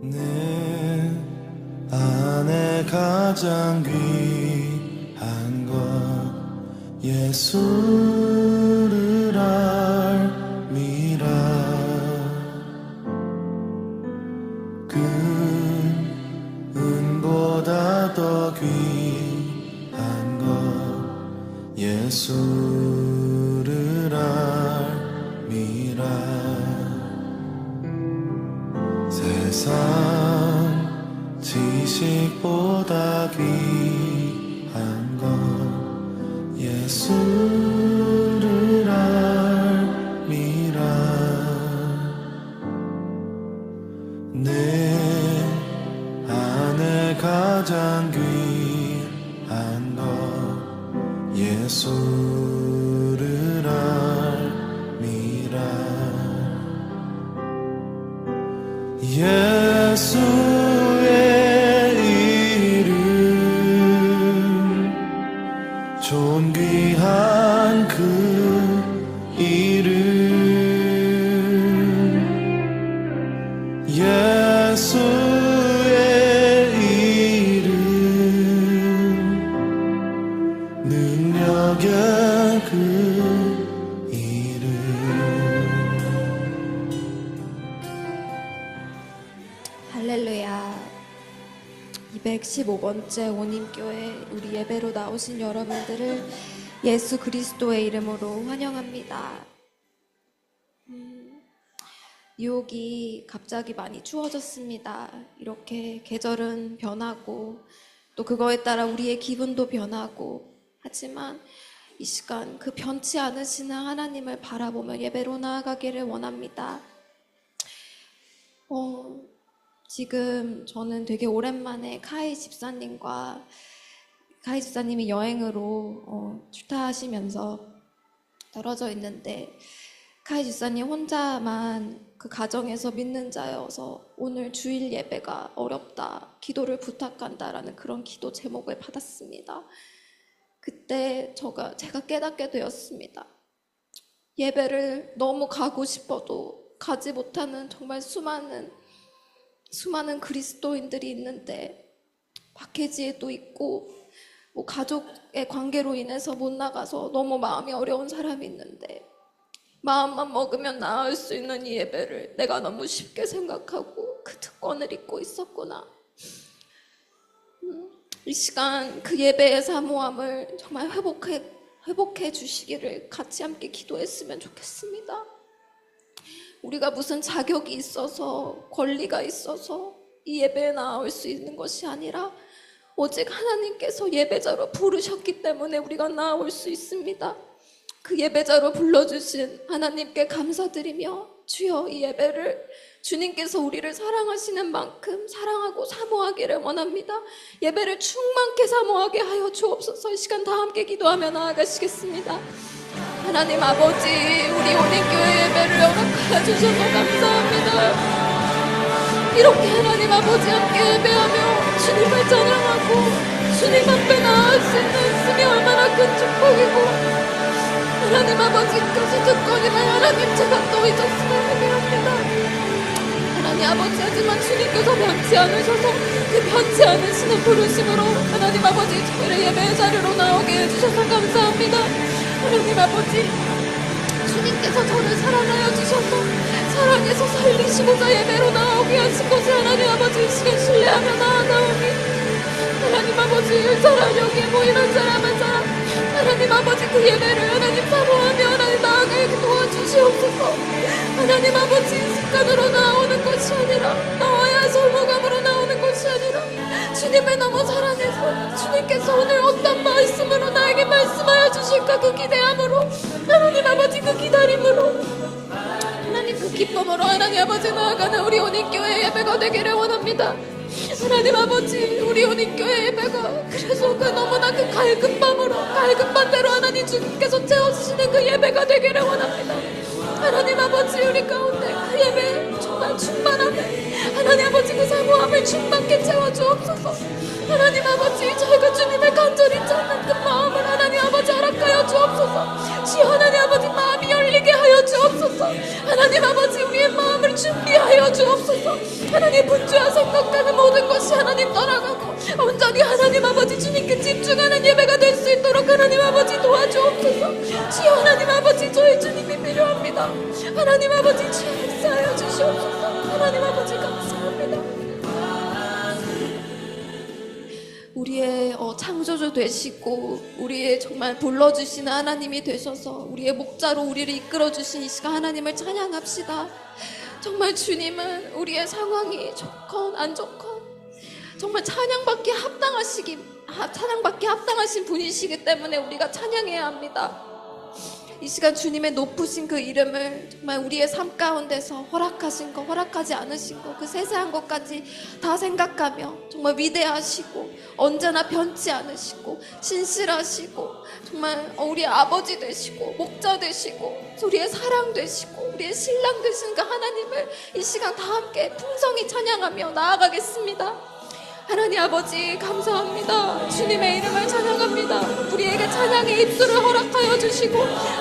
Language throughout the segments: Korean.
내 안에 가장 귀한 것 예수를 알미라. 그 은보다 더 귀한 것 예수를 알미라. 세상 지식보다 귀한 것 예수를 알미라. 내 안에 가장 귀한 것 예수를 알미라. 예수의 이름 존귀한 그 이름 예수의 이름 능력의 그 이름. 215번째 온임교회 우리 예배로 나오신 여러분들을 예수 그리스도의 이름으로 환영합니다. 뉴욕이 갑자기 많이 추워졌습니다. 이렇게 계절은 변하고 또 그거에 따라 우리의 기분도 변하고 하지만 이 시간 그 변치 않으시는 하나님을 바라보며 예배로 나아가기를 원합니다. 지금 저는 되게 오랜만에 카이 집사님이 여행으로 출타하시면서 떨어져 있는데 카이 집사님 혼자만 그 가정에서 믿는 자여서 오늘 주일 예배가 어렵다, 기도를 부탁한다라는 그런 기도 제목을 받았습니다. 그때 제가 깨닫게 되었습니다. 예배를 너무 가고 싶어도 가지 못하는 정말 수많은 그리스도인들이 있는데 박해지에도 있고 뭐 가족의 관계로 인해서 못 나가서 너무 마음이 어려운 사람이 있는데 마음만 먹으면 나을 수 있는 이 예배를 내가 너무 쉽게 생각하고 그 특권을 잊고 있었구나. 이 시간 그 예배의 사모함을 정말 회복해 주시기를 같이 함께 기도했으면 좋겠습니다. 우리가 무슨 자격이 있어서 권리가 있어서 이 예배에 나올 수 있는 것이 아니라 오직 하나님께서 예배자로 부르셨기 때문에 우리가 나올 수 있습니다. 그 예배자로 불러주신 하나님께 감사드리며 주여 이 예배를 주님께서 우리를 사랑하시는 만큼 사랑하고 사모하기를 원합니다. 예배를 충만케 사모하게 하여 주옵소서. 이 시간 다 함께 기도하며 나아가시겠습니다. 하나님 아버지, 우리 온인교회 예배를 허락하여 주셔서 감사합니다. 이렇게 하나님 아버지 함께 예배하며 주님을 찬양하고 주님 앞에 나아갈 수 있음이 얼마나 큰 축복이고 하나님 아버지 그것이 특권이면 하나님 제가 또 잊었음을 회개합니다. 하나님 아버지 하지만 주님께서 변치 않으셔서 그 변치 않으시는 부르심으로 하나님 아버지 주일의 예배의 자리로 나오게 해주셔서 감사합니다. 하나님 아버지 주님께서 저를 사랑하여 주셔서 사랑해서 살리시고자 예배로 나오게 하신 것을 하나님 아버지 이 시간 신뢰하며 나아가오니 하나님 아버지 이 사람 여기에 모이는 사람은 사람 하나님 아버지 그 예배를 하나님 사모하며 하나님 나아가게 도와주시옵소서. 하나님 아버지 습관으로 나오는 것이 아니라 나와야 솔모감으로 나오는 것이 아니라 주님을 너무 사랑해서 주님께서 오늘 어떤 말씀으로 나에게 말씀하여 주실까 그 기대함으로 하나님 아버지 그 기다림으로 하나님 그 기쁨으로 하나님 아버지 나아가는 우리 온인교회 예배가 되기를 원합니다. 하나님 아버지 우리 온인교회 예배가 그래서 그 너무나 그 갈급 밤대로 하나님 주님께서 채워주시는 그 예배가 되기를 원합니다. 하나님 아버지 우리 가운데 그 예배 정말 충만함을 하나님 아버지 그 사모함을 충만케 채워주옵소서. 하나님 아버지 저희가 주님을 간절히 찾는 그 마음을 하나님 아버지 허락하여 주옵소서. 주여 하나님 아버지 마음이 열리게 하여 주옵소서. 하나님 아버지 우리의 마음을 준비하여 주옵소서. 하나님 분주한 생각하는 모든 것이 하나님 떠나가고 온전히 하나님 아버지 주님께 집중하는 예배가 될 수 있도록 하나님 아버지 도와주옵소서. 주여 하나님 아버지 저희 주님이 필요합니다. 하나님 아버지 주여 역사하여 주시옵소서. 하나님 아버지 감사합니다. 우리의 창조주 되시고 우리의 정말 불러주시는 하나님이 되셔서 우리의 목자로 우리를 이끌어주신 이 시간 하나님을 찬양합시다. 정말 주님은 우리의 상황이 좋건 안 좋건 정말 찬양받기 합당하신 분이시기 때문에 우리가 찬양해야 합니다. 이 시간 주님의 높으신 그 이름을 정말 우리의 삶 가운데서 허락하신 것, 허락하지 않으신 것, 그 세세한 것까지 다 생각하며 정말 위대하시고 언제나 변치 않으시고 신실하시고 정말 우리의 아버지 되시고 목자 되시고 우리의 사랑 되시고 우리의 신랑 되신 그 하나님을 이 시간 다 함께 풍성히 찬양하며 나아가겠습니다. 하나님 아버지 감사합니다. 주님의 이름을 찬양합니다. 우리에게 찬양의 입술을 허락하여 주시고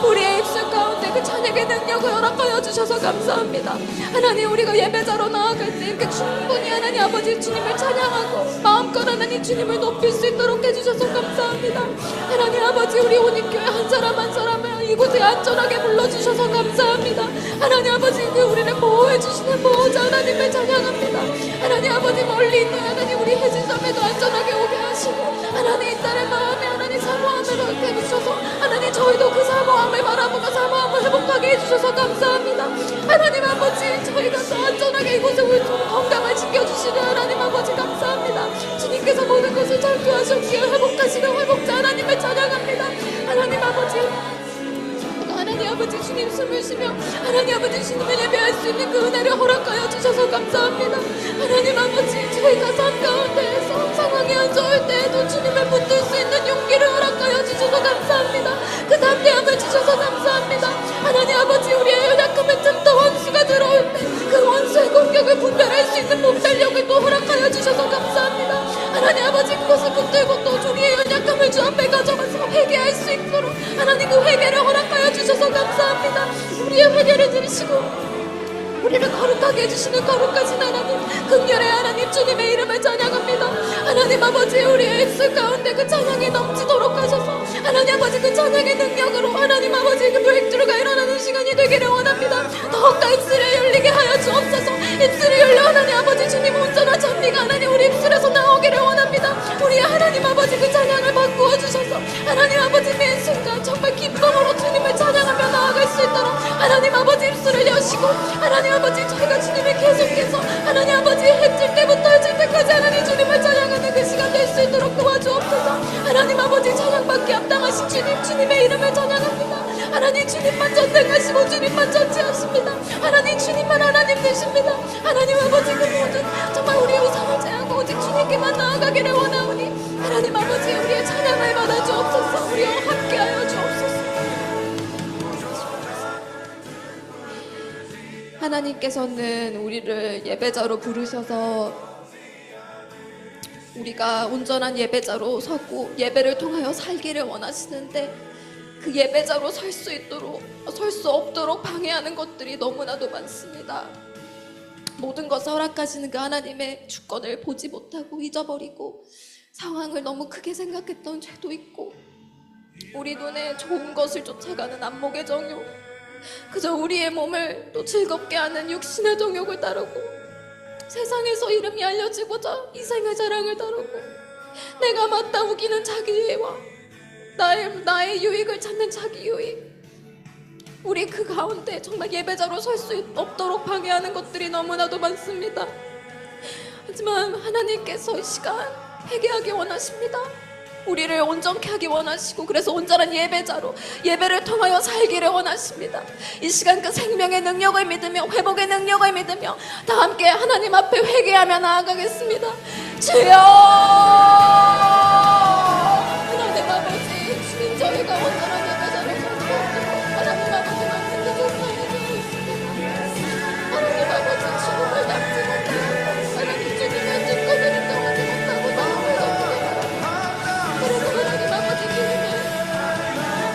우리의 입술 가운데 그 찬양의 능력을 허락하여 주셔서 감사합니다. 하나님 우리가 예배자로 나아갈 때 이렇게 충분히 하나님 아버지 주님을 찬양하고 마음껏 하나님 주님을 높일 수 있도록 해주셔서 감사합니다. 하나님 아버지 우리 온입교회 한 사람 한 사람을 이곳에 안전하게 불러주셔서 감사합니다. 하나님 아버지 그 우리를 보호해 주시는 보호자 하나님을 찬양합니다. 하나님 아버지 멀리 있는 하나님 우리 해진점에도 안전하게 오게 하시고 하나님 이 딸의 마음에 하나님 사모함을 해주셔서 하나님 저희도 그 사모함을 바라보며 사모함을 회복하게 해주셔서 감사합니다. 하나님 아버지 저희가 더 안전하게 이곳에 올 건강을 지켜주시는 하나님 아버지 감사합니다. 주님께서 모든 것을 잘투하셨기에 회복하시는 회복자 하나님을 찬양합니다. 하나님 아버지 하나님 아버지 주님 숨을 쉬며 하나님 아버지 주님을 예배할 수 있는 그 은혜를 허락하여 주셔서 감사합니다. 하나님 아버지 저희가 삶 가운데에서 상황이 안 좋을 때에도 주님을 붙들 수 있는 용기를 허락하여 주셔서 감사합니다. 그 담대함을 주셔서 감사합니다. 하나님 아버지 우리의 연약함을 틈타 원수가 들어올 때 그 원수의 공격을 분별할 수 있는 몸살력을 또 허락하여 주셔서 감사합니다. 하나님 아버지 그것을 붙들고 또 우리의 연약함을 주 앞에 가져가서 회개할 수 있도록 하나님 그 회개를 허락하여 주셔서 감사합니다. 우리의 회개를 들으시고 우리를 거룩하게 해주시는 거룩하신 하나님 긍휼의 하나님 주님의 이름을 찬양합니다. 하나님 아버지 우리의 입술 가운데 그 찬양이 넘치도록 하셔서 하나님 아버지 그 찬양의 능력으로 하나님 아버지 그 브레이크가 일어나는 시간이 되기를 원합니다. 더욱더 입술을 열리게 하여 주옵소서. 입술을 열려 하나님 아버지 주님 온전한 찬미가 하나님 우리 입술에서 나오기를 원합니다. 우리의 하나님 아버지 그 찬양을 바꾸어 주셔서 하나님 아버지 매 순간 정말 기쁨으로 주님을 찬양하며 나아갈 수 있도록 하나님 아버지 입술을 여시고 하나님 아버지 저희가 주님을 계속해서 하나님 아버지 해질 때부터 해질 때까지 하나님 주님을 찬양하는 그 시간 될 수 있도록 도와주옵소서. 하나님 아버지 찬양받기 합당하신 주님 주님의 이름을 찬양합니다. 하나님 주님만 전쟁하시고 주님만 전지하십니다. 하나님 주님만 하나님 되십니다. 하나님 아버지 그 모든 정말 우리의 우상을 제하고 오직 주님께만 나아가기를 원하오니 하나님 아버지 우리의 찬양을 받아 주옵소서. 우리와 함께하여 주옵소서. 하나님께서는 우리를 예배자로 부르셔서 우리가 온전한 예배자로 서고 예배를 통하여 살기를 원하시는데 그 예배자로 설 수 없도록 방해하는 것들이 너무나도 많습니다. 모든 것을 허락하시는 그 하나님의 주권을 보지 못하고 잊어버리고 상황을 너무 크게 생각했던 죄도 있고 우리 눈에 좋은 것을 쫓아가는 안목의 정욕 그저 우리의 몸을 또 즐겁게 하는 육신의 정욕을 따르고 세상에서 이름이 알려지고자 이생의 자랑을 따르고 내가 맞다 우기는 자기애와 나의 유익을 찾는 자기 유익 우리 그 가운데 정말 예배자로 설 수 없도록 방해하는 것들이 너무나도 많습니다. 하지만 하나님께서 이 시간 회개하기 원하십니다. 우리를 온전케 하기 원하시고 그래서 온전한 예배자로 예배를 통하여 살기를 원하십니다. 이 시간 그 생명의 능력을 믿으며 회복의 능력을 믿으며 다 함께 하나님 앞에 회개하며 나아가겠습니다. 주여 하나님 아버지 주님 저희가 온전한 예배자로 설 수 없도록 하나님 아버지만 인도하여 주옵소서. 하나님 아버지 주님을 닮지 못하고 하나님 주님의 뜻거리를 떠나지 못하고 마음을 덮게 그래서 하나님 아버지 주님을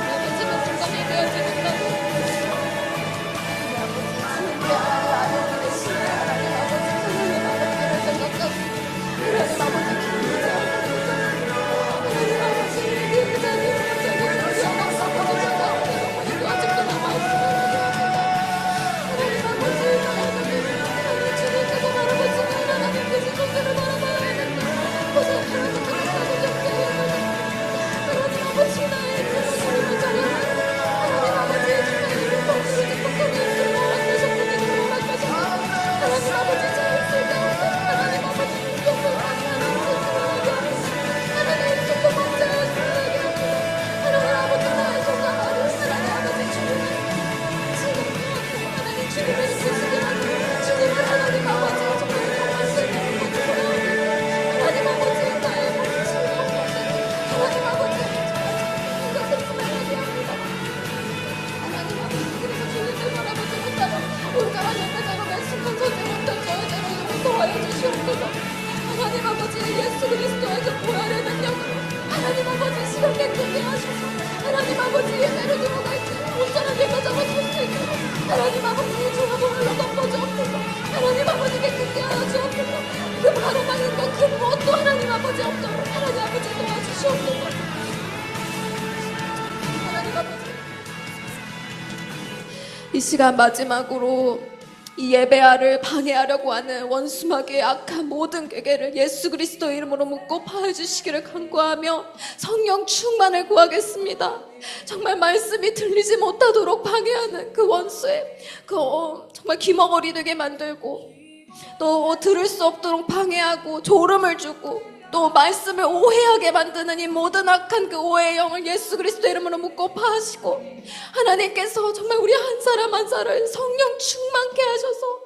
예배지만 순간 예배하지 못하고 우리 아버지 주님께 하나님 아버지 구하여 주시옵소서. 하나님 아버지 예수 그리스도의 그 보혈의 능력으로 하나님 아버지 시간 깨끗게 하셔서 하나님 아버지 예배를 들어갈 때 온전한 예배자로 설 수 있도록 하나님 아버지 주가 보혈로 덮어주옵소서. 하나님 아버지 깨끗게 하여 주옵소서. 그 바로 막은 것 그 무엇도 하나님 아버지 없도록 하나님 아버지 도와주시옵소서. 하나님 아버지 이 시간 마지막으로 이 예배를 방해하려고 하는 원수마귀의 악한 모든 꾀를 예수 그리스도 이름으로 묶고 파해주시기를 간구하며 성령 충만을 구하겠습니다. 정말 말씀이 들리지 못하도록 방해하는 그 원수의 정말 귀머거리 되게 만들고 또 들을 수 없도록 방해하고 졸음을 주고 또 말씀을 오해하게 만드는 이 모든 악한 그 오해의 영을 예수 그리스도 이름으로 묶고 파하시고 하나님께서 정말 우리 한 사람 한 사람을 성령 충만케 하셔서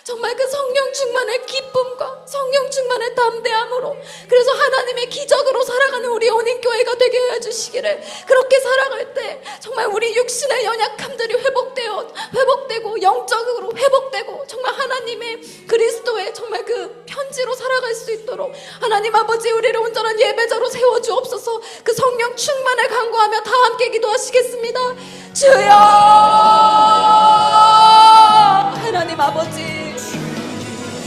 정말 그 성령 충만의 기쁨과 성령 충만의 담대함으로 그래서 하나님의 기적으로 살아가는 우리 온인교회가 되게 해주시기를 그렇게 살아갈 때 정말 우리 육신의 연약함들이 회복되고 영적으로 회복되고 정말 하나님의 그리스도의 정말 그 편지로 살아갈 수 있도록 하나님 아버지 우리를 온전한 예배자로 세워주옵소서. 그 성령 충만을 간구하며 다 함께 기도하시겠습니다. 주여 하나님 아버지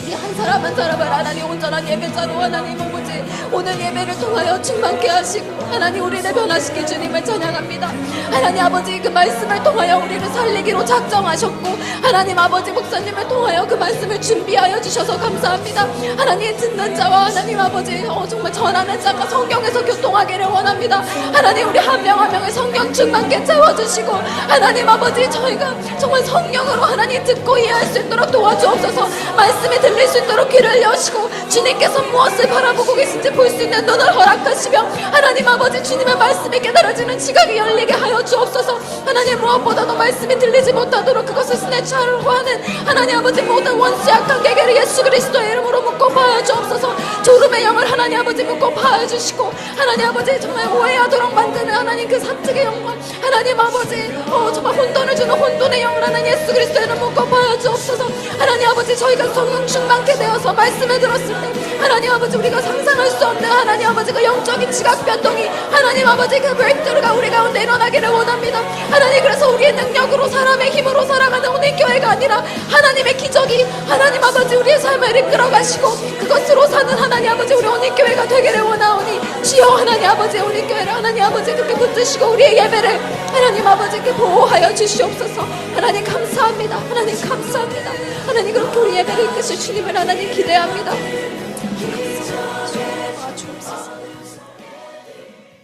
이 한 사람 한 사람을 하나님 온전한 예배자로 하나님 아버지 오늘 예배를 통하여 충만케 하시고 하나님 우리를 변화시킬 주님을 찬양합니다. 하나님 아버지 그 말씀을 통하여 우리를 살리기로 작정하셨고 하나님 아버지 목사님을 통하여 그 말씀을 준비하여 주셔서 감사합니다. 하나님 듣는 자와 하나님 아버지 정말 전하는 자가 성경에서 교통하기를 원합니다. 하나님 우리 한 명 한 명을 성령 충만케 채워주시고 하나님 아버지 저희가 정말 성령으로 하나님 듣고 이해할 수 있도록 도와주옵소서. 말씀이 들릴 수 있도록 귀를 여시고 주님께서 무엇을 바라보고 계신지 볼 수 있는 눈을 허락하시며 하나님 아버지 주님의 말씀이 깨달아지는 지각이 열리게 하여 주옵소서. 하나님 무엇보다도 말씀이 들리지 못하도록 그것을 스내치하려고 하는 하나님 아버지 모든 원수의 악한 계계를 예수 그리스도의 이름으로 묶고 파하여 주옵소서. 졸음의 영을 하나님 아버지 묶고 파하여 주시고 하나님 아버지 정말 오해하도록 만드는 하나님 그 사특의 영과 하나님 아버지 정말 혼돈을 주는 혼돈의 영을 하나님 예수 그리스도의 이름으로 묶고 파하여 주옵소서. 하나님 아버지 저희가 성령 충만케 되어서 말씀을 들었을 때 하나님 아버지 우리가 상상할 수 없는 하나님 아버지 그 영적인 지각 변동이 하나님 아버지 그 breakthrough가 우리 가운데 일어나기를 원합니다. 하나님 그래서 우리의 능력으로 사람의 힘으로 살아가는 오늘 교회가 아니라 하나님의 기적이 하나님 아버지 우리의 삶을 이끌어 가시고 그것으로 사는 하나님 아버지 우리 오늘 교회가 되기를 원하오니 주여 하나님 아버지 오늘 교회를 하나님 아버지 그렇게 붙드시고 우리의 예배를 하나님 아버지께 보호하여 주시옵소서. 하나님 감사합니다. 하나님 감사합니다. 하나님 그렇게 우리 예배를 이끄실 주님을 하나님 기대합니다.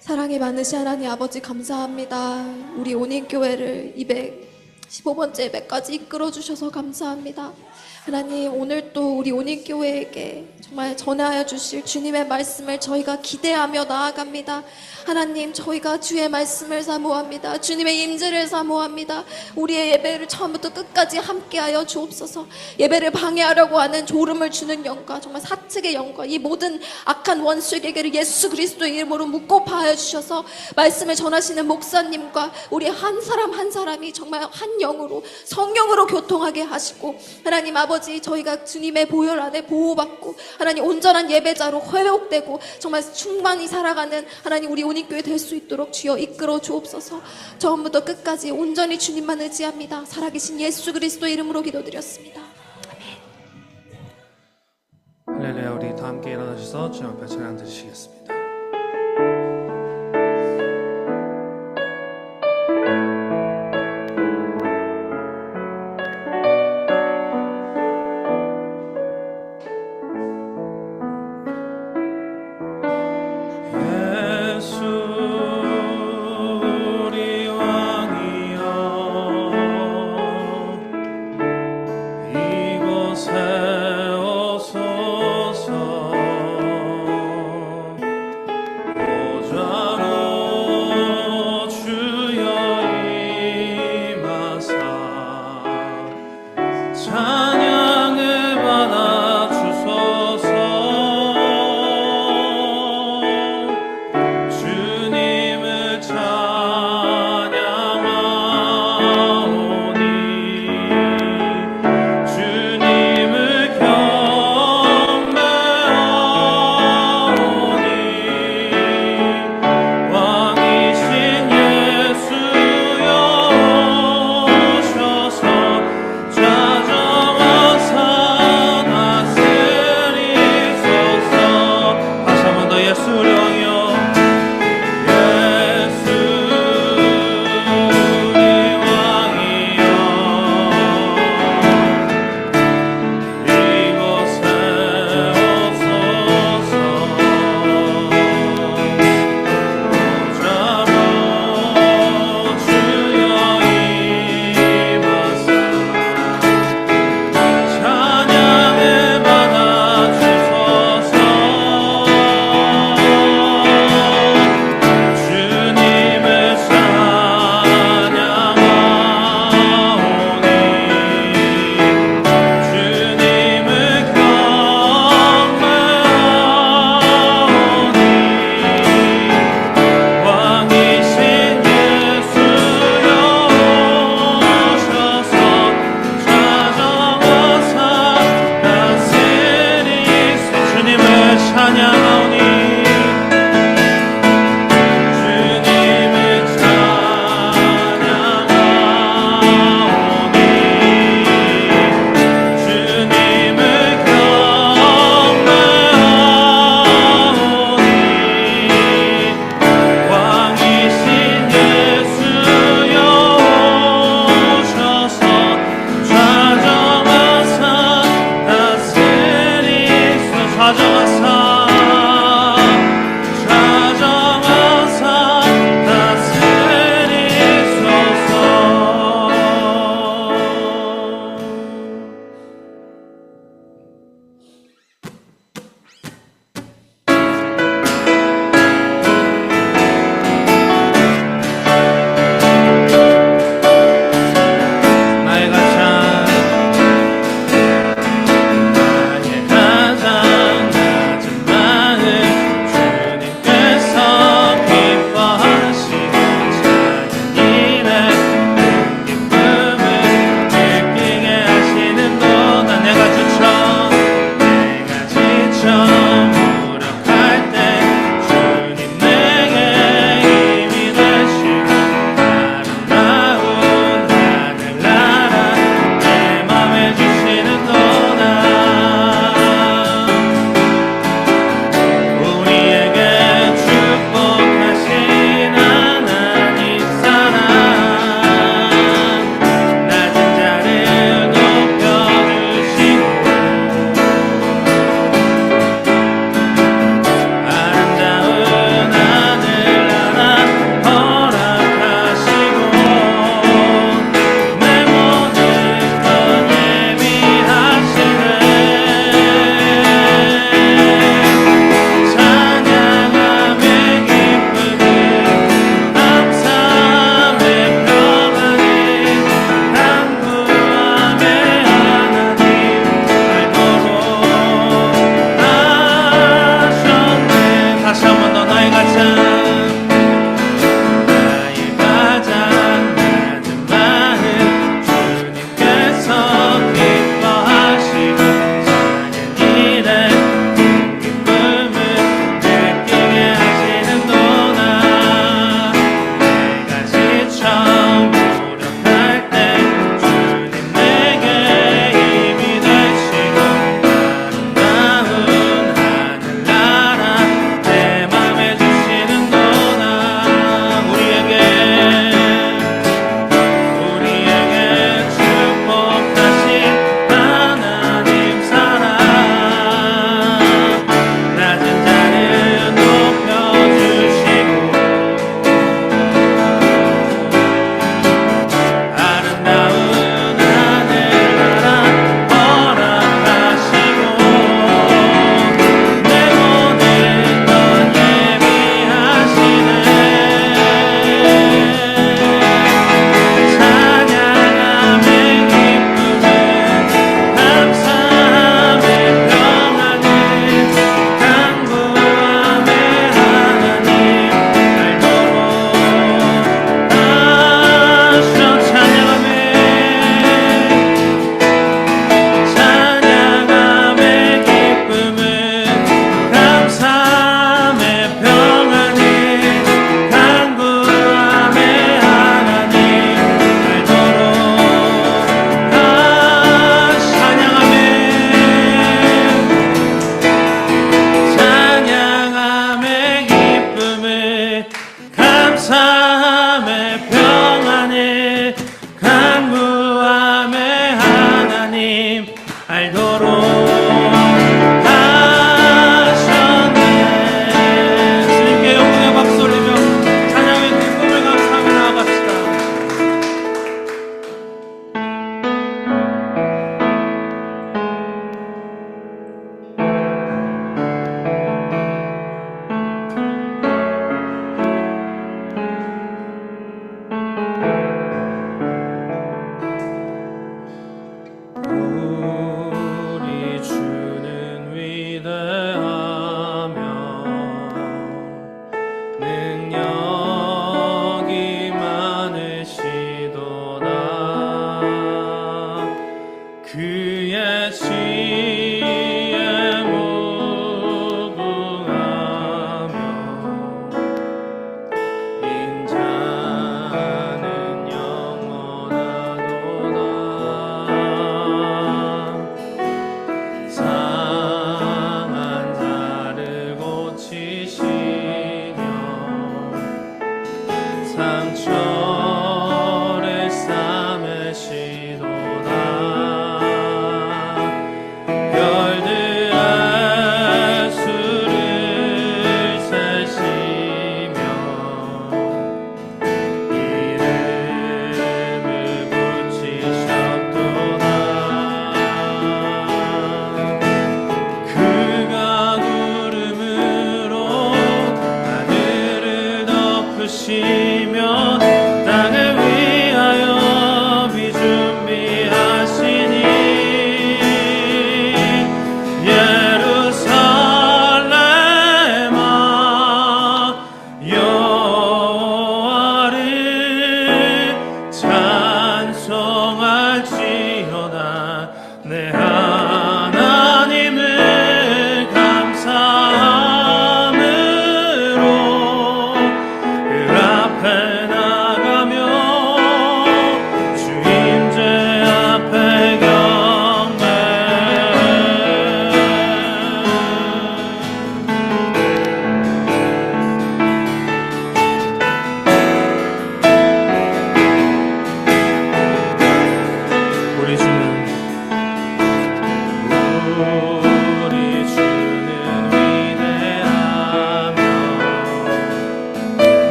사랑이 많으신 하나님 아버지 감사합니다. 우리 온인교회를 215번째 예배까지 이끌어 주셔서 감사합니다. 하나님 오늘 또 우리 온인교회에게 정말 전하여 주실 주님의 말씀을 저희가 기대하며 나아갑니다. 하나님 저희가 주의 말씀을 사모합니다. 주님의 임재를 사모합니다. 우리의 예배를 처음부터 끝까지 함께하여 주옵소서. 예배를 방해하려고 하는 졸음을 주는 영과 정말 사측의 영과 이 모든 악한 원수의 계계를 예수 그리스도의 이름으로 묶고 파하여 주셔서 말씀을 전하시는 목사님과 우리 한 사람 한 사람이 정말 한 영으로 성령으로 교통하게 하시고 하나님 아버지 저희가 주님의 보혈 안에 보호받고 하나님 온전한 예배자로 회복되고 정말 충만히 살아가는 하나님 우리 온인교회 될 수 있도록 주여 이끌어 주옵소서. 처음부터 끝까지 온전히 주님만 의지합니다. 살아계신 예수 그리스도 이름으로 기도드렸습니다. 아멘. 할렐루야. 우리 다 함께 일어나 주셔서 주님 앞에 찬양 드리시겠습니다.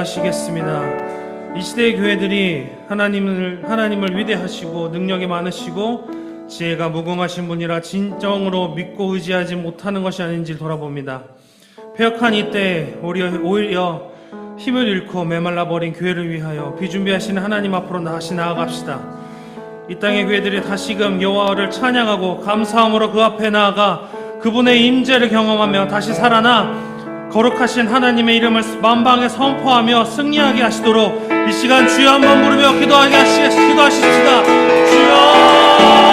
기도하시겠습니다. 이 시대의 교회들이 하나님을 위대하시고 능력이 많으시고 지혜가 무궁하신 분이라 진정으로 믿고 의지하지 못하는 것이 아닌지 돌아봅니다. 패역한 이때 오히려 힘을 잃고 메말라버린 교회를 위하여 비준비하시는 하나님 앞으로 다시 나아갑시다. 이 땅의 교회들이 다시금 여호와를 찬양하고 감사함으로 그 앞에 나아가 그분의 임재를 경험하며 다시 살아나 거룩하신 하나님의 이름을 만방에 선포하며 승리하게 하시도록 이 시간 주여 한번 부르며 기도하십시다. 주여.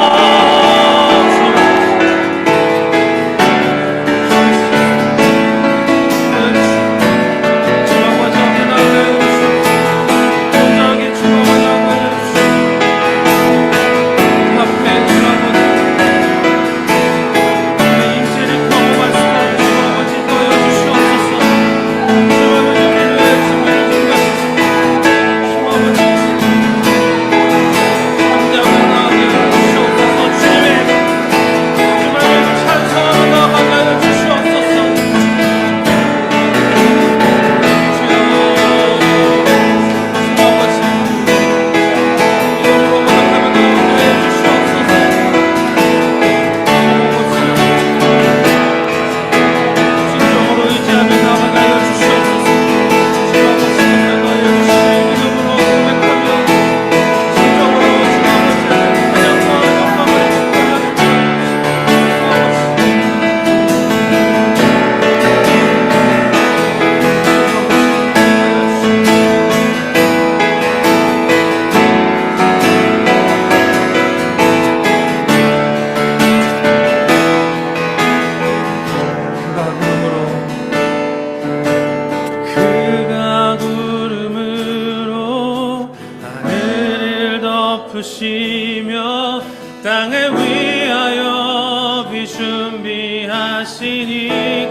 덮으시며 땅을 위하여 비준비하시니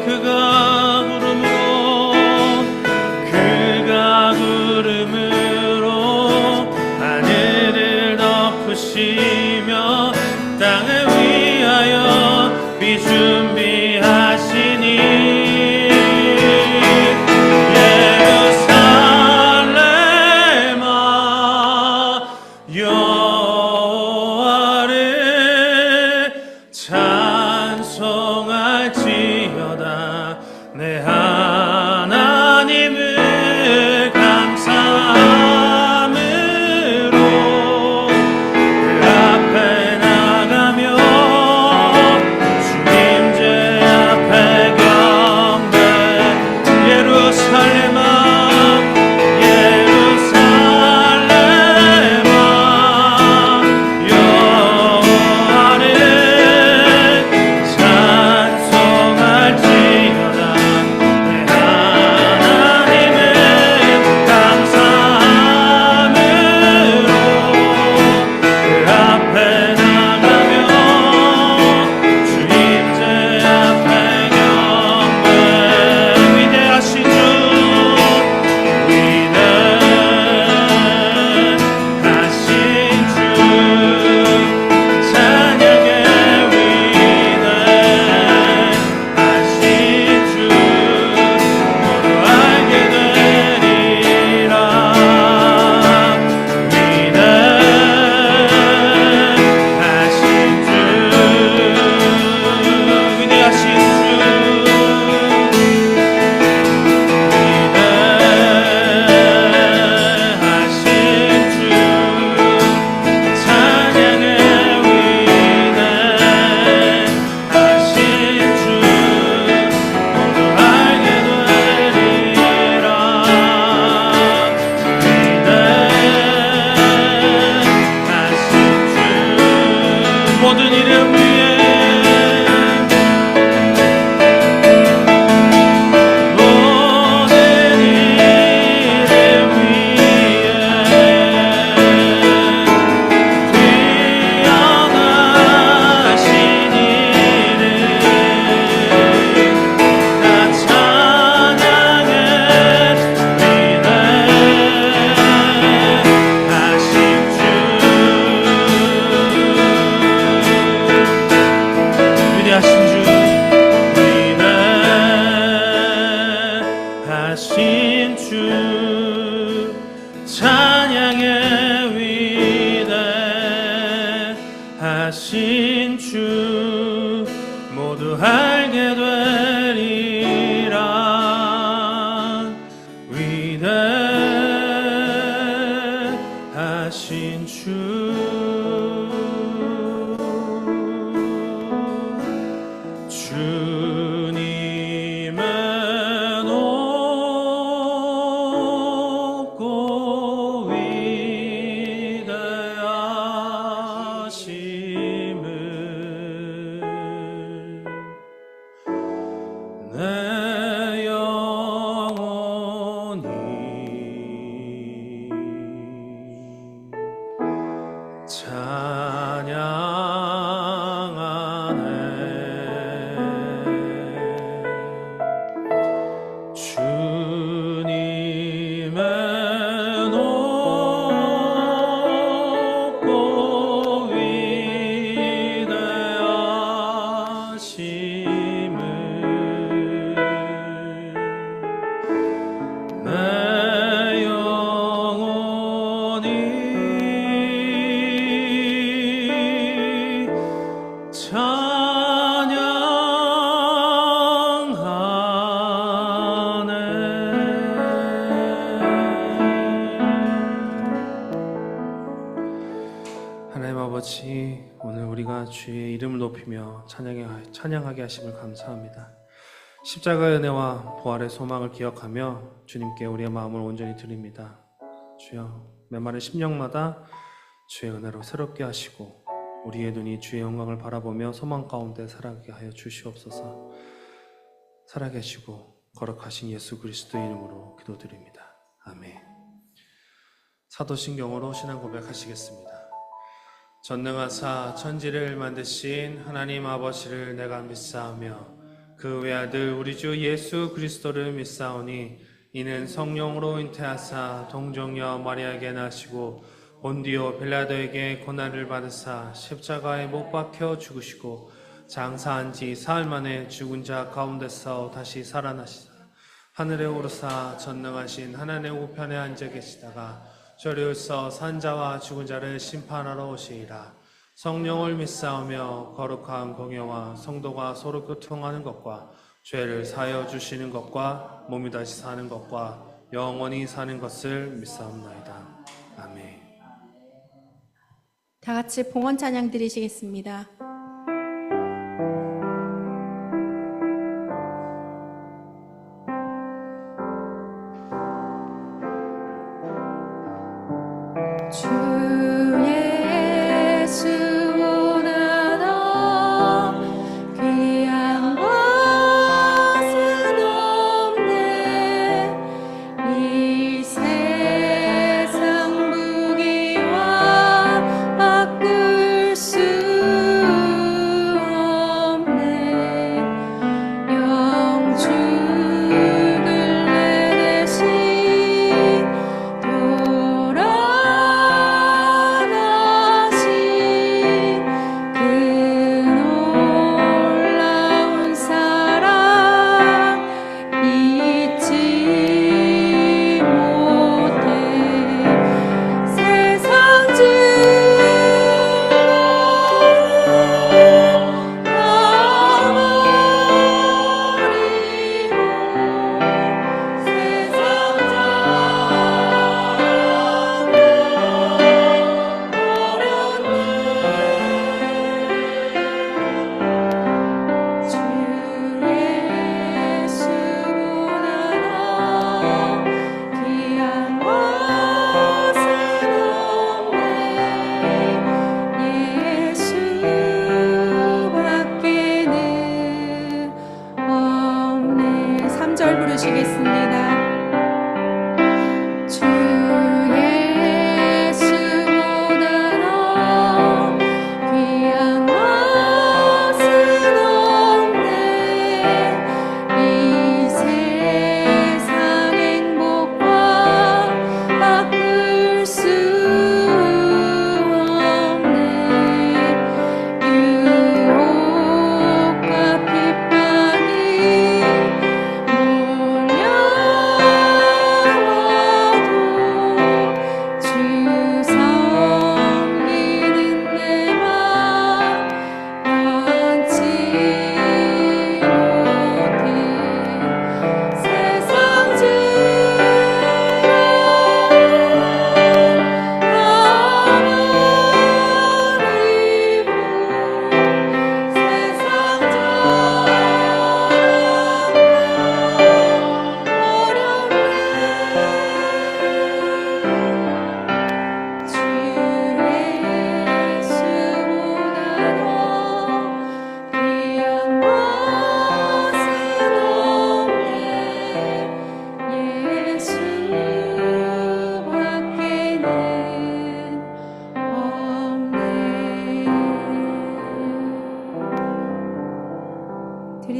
그가 구름으로 하늘을 덮으시며 땅을 위하여 비준비하시니 찬송할지어다. 내 하나님을 감사함으로 그 앞에 나가며 주 임재 앞에 경배. 예루살렘아 하신 주 모두 알게 되리라. 위대하신 주 주님의 높고 위대하심을 내 영혼이 찬양하네. 주님의 높고 위대하심을 내 영혼이 하나님 아버지, 오늘 우리가 주의 이름을 높이며 찬양하게 하심을 감사합니다. 십자가의 은혜와 부활의 소망을 기억하며 주님께 우리의 마음을 온전히 드립니다. 주여, 메마른 심령마다 주의 은혜로 새롭게 하시고 우리의 눈이 주의 영광을 바라보며 소망 가운데 살아가게 하여 주시옵소서. 살아계시고 거룩하신 예수 그리스도 이름으로 기도드립니다. 아멘. 사도신경으로 신앙 고백하시겠습니다. 전능하사 천지를 만드신 하나님 아버지를 내가 믿사오며 그 외아들 우리 주 예수 그리스도를 믿사오니 이는 성령으로 잉태하사 동정녀 마리아에게 나시고 본디오 빌라도에게 고난을 받으사 십자가에 못 박혀 죽으시고 장사한 지 사흘 만에 죽은 자 가운데서 다시 살아나시사 하늘에 오르사 전능하신 하나님의 우편에 앉아 계시다가 저리서 산자와 죽은 자를 심판하러 오시리라. 성령을 믿사오며 거룩한 공예와 성도가 서로 교통하는 것과 죄를 사하여 주시는 것과 몸이 다시 사는 것과 영원히 사는 것을 믿사옵나이다. 아멘. 다 같이 봉헌 찬양 드리시겠습니다. 주 예수 원하다 귀한 것은 없네. 이 세상 무기와 바꿀 수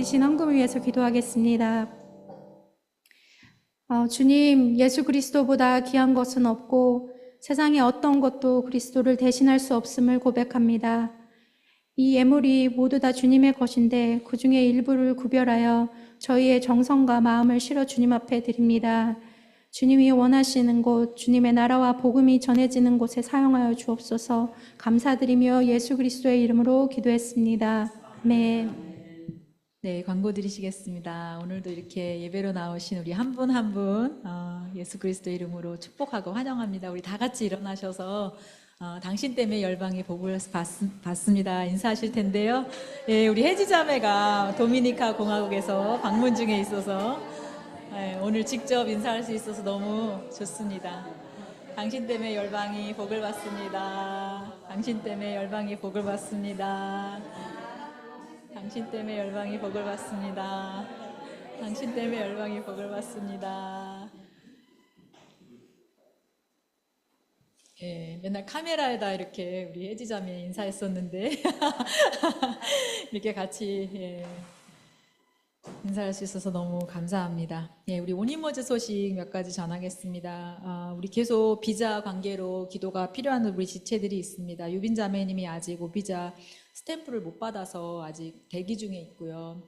드리신 헌금을 위해서 기도하겠습니다. 주님, 예수 그리스도보다 귀한 것은 없고 세상의 어떤 것도 그리스도를 대신할 수 없음을 고백합니다. 이 예물이 모두 다 주님의 것인데 그 중에 일부를 구별하여 저희의 정성과 마음을 실어 주님 앞에 드립니다. 주님이 원하시는 곳, 주님의 나라와 복음이 전해지는 곳에 사용하여 주옵소서. 감사드리며 예수 그리스도의 이름으로 기도했습니다. 아멘. 네, 광고 드리시겠습니다. 오늘도 이렇게 예배로 나오신 우리 한 분 한 분 예수 그리스도 이름으로 축복하고 환영합니다. 우리 다 같이 일어나셔서 당신 때문에 열방이 복을 받습니다. 인사하실 텐데요. 예, 우리 혜지자매가 도미니카 공화국에서 방문 중에 있어서 오늘 직접 인사할 수 있어서 너무 좋습니다. 당신 때문에 열방이 복을 받습니다. 당신 때문에 열방이 복을 받습니다. 당신 때문에 열방이 복을 받습니다. 당신 때문에 열방이 복을 받습니다. 예, 맨날 카메라에다 이렇게 우리 혜지자매 인사했었는데 이렇게 같이 인사할 수 있어서 너무 감사합니다. 예, 우리 온이머즈 소식 몇 가지 전하겠습니다. 우리 계속 비자 관계로 기도가 필요한 우리 지체들이 있습니다. 유빈 자매님이 아직 오비자 스탬프를 못 받아서 아직 대기 중에 있고요.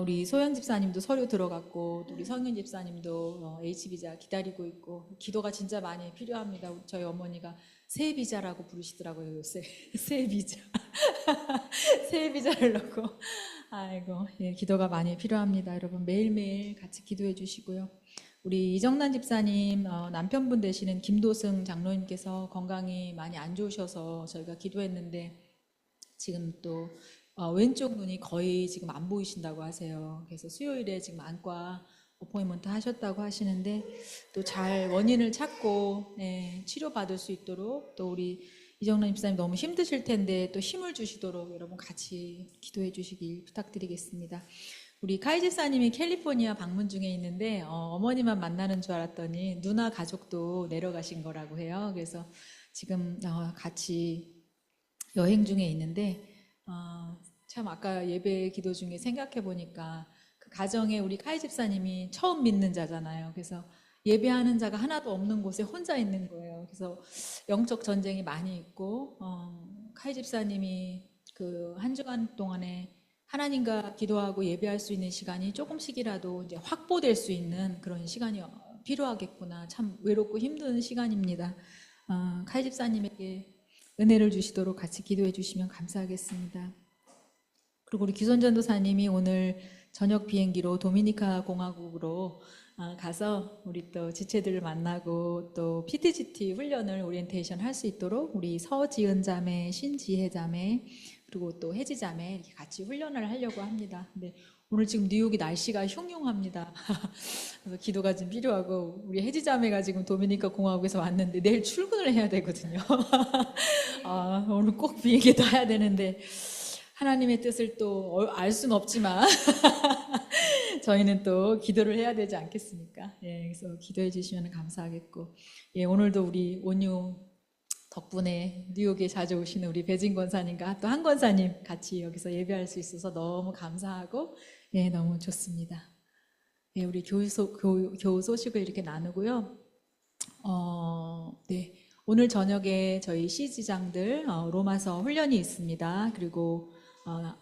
우리 소영 집사님도 서류 들어갔고, 또 우리 성윤 집사님도 H비자 기다리고 있고, 기도가 진짜 많이 필요합니다. 저희 어머니가 새 비자라고 부르시더라고요, 요새. 새 비자. 새 비자를 넣고. 아이고, 예, 기도가 많이 필요합니다. 여러분, 매일매일 같이 기도해 주시고요. 우리 이정란 집사님, 남편분 되시는 김도승 장로님께서 건강이 많이 안 좋으셔서 저희가 기도했는데, 지금 또 왼쪽 눈이 거의 지금 안 보이신다고 하세요. 그래서 수요일에 지금 안과 어포인먼트 하셨다고 하시는데 또 잘 원인을 찾고 치료받을 수 있도록, 또 우리 이정란 집사님 너무 힘드실 텐데 또 힘을 주시도록 여러분 같이 기도해 주시길 부탁드리겠습니다. 우리 카이 집사님이 캘리포니아 방문 중에 있는데 어머니만 만나는 줄 알았더니 누나 가족도 내려가신 거라고 해요. 그래서 지금 같이 여행 중에 있는데 참 아까 예배 기도 중에 생각해 보니까 그 가정에 우리 카이 집사님이 처음 믿는 자잖아요. 그래서 예배하는 자가 하나도 없는 곳에 혼자 있는 거예요. 그래서 영적 전쟁이 많이 있고 카이 집사님이 그 한 주간 동안에 하나님과 기도하고 예배할 수 있는 시간이 조금씩이라도 이제 확보될 수 있는 그런 시간이 필요하겠구나. 참 외롭고 힘든 시간입니다. 카이 집사님에게 은혜를 주시도록 같이 기도해 주시면 감사하겠습니다. 그리고 우리 기선 전도사님이 오늘 저녁 비행기로 도미니카 공화국으로 가서 우리 또 지체들을 만나고 또 PTGT 훈련을 오리엔테이션 할 수 있도록 우리 서지은 자매, 신지혜 자매, 그리고 또 혜지 자매 이렇게 같이 훈련을 하려고 합니다. 근데 오늘 지금 뉴욕이 날씨가 흉흉합니다. 그래서 기도가 좀 필요하고, 우리 혜지 자매가 지금 도미니카 공화국에서 왔는데 내일 출근을 해야 되거든요. 오늘 꼭 비행기 타야 되는데 하나님의 뜻을 또 알 수는 없지만 저희는 또 기도를 해야 되지 않겠습니까? 예, 그래서 기도해 주시면 감사하겠고, 예, 오늘도 우리 온유 덕분에 뉴욕에 자주 오시는 우리 배진 권사님과 또 한 권사님 같이 여기서 예배할 수 있어서 너무 감사하고, 예, 너무 좋습니다. 예, 우리 교우 소식을 이렇게 나누고요. 네, 오늘 저녁에 저희 시지장들 로마서 훈련이 있습니다. 그리고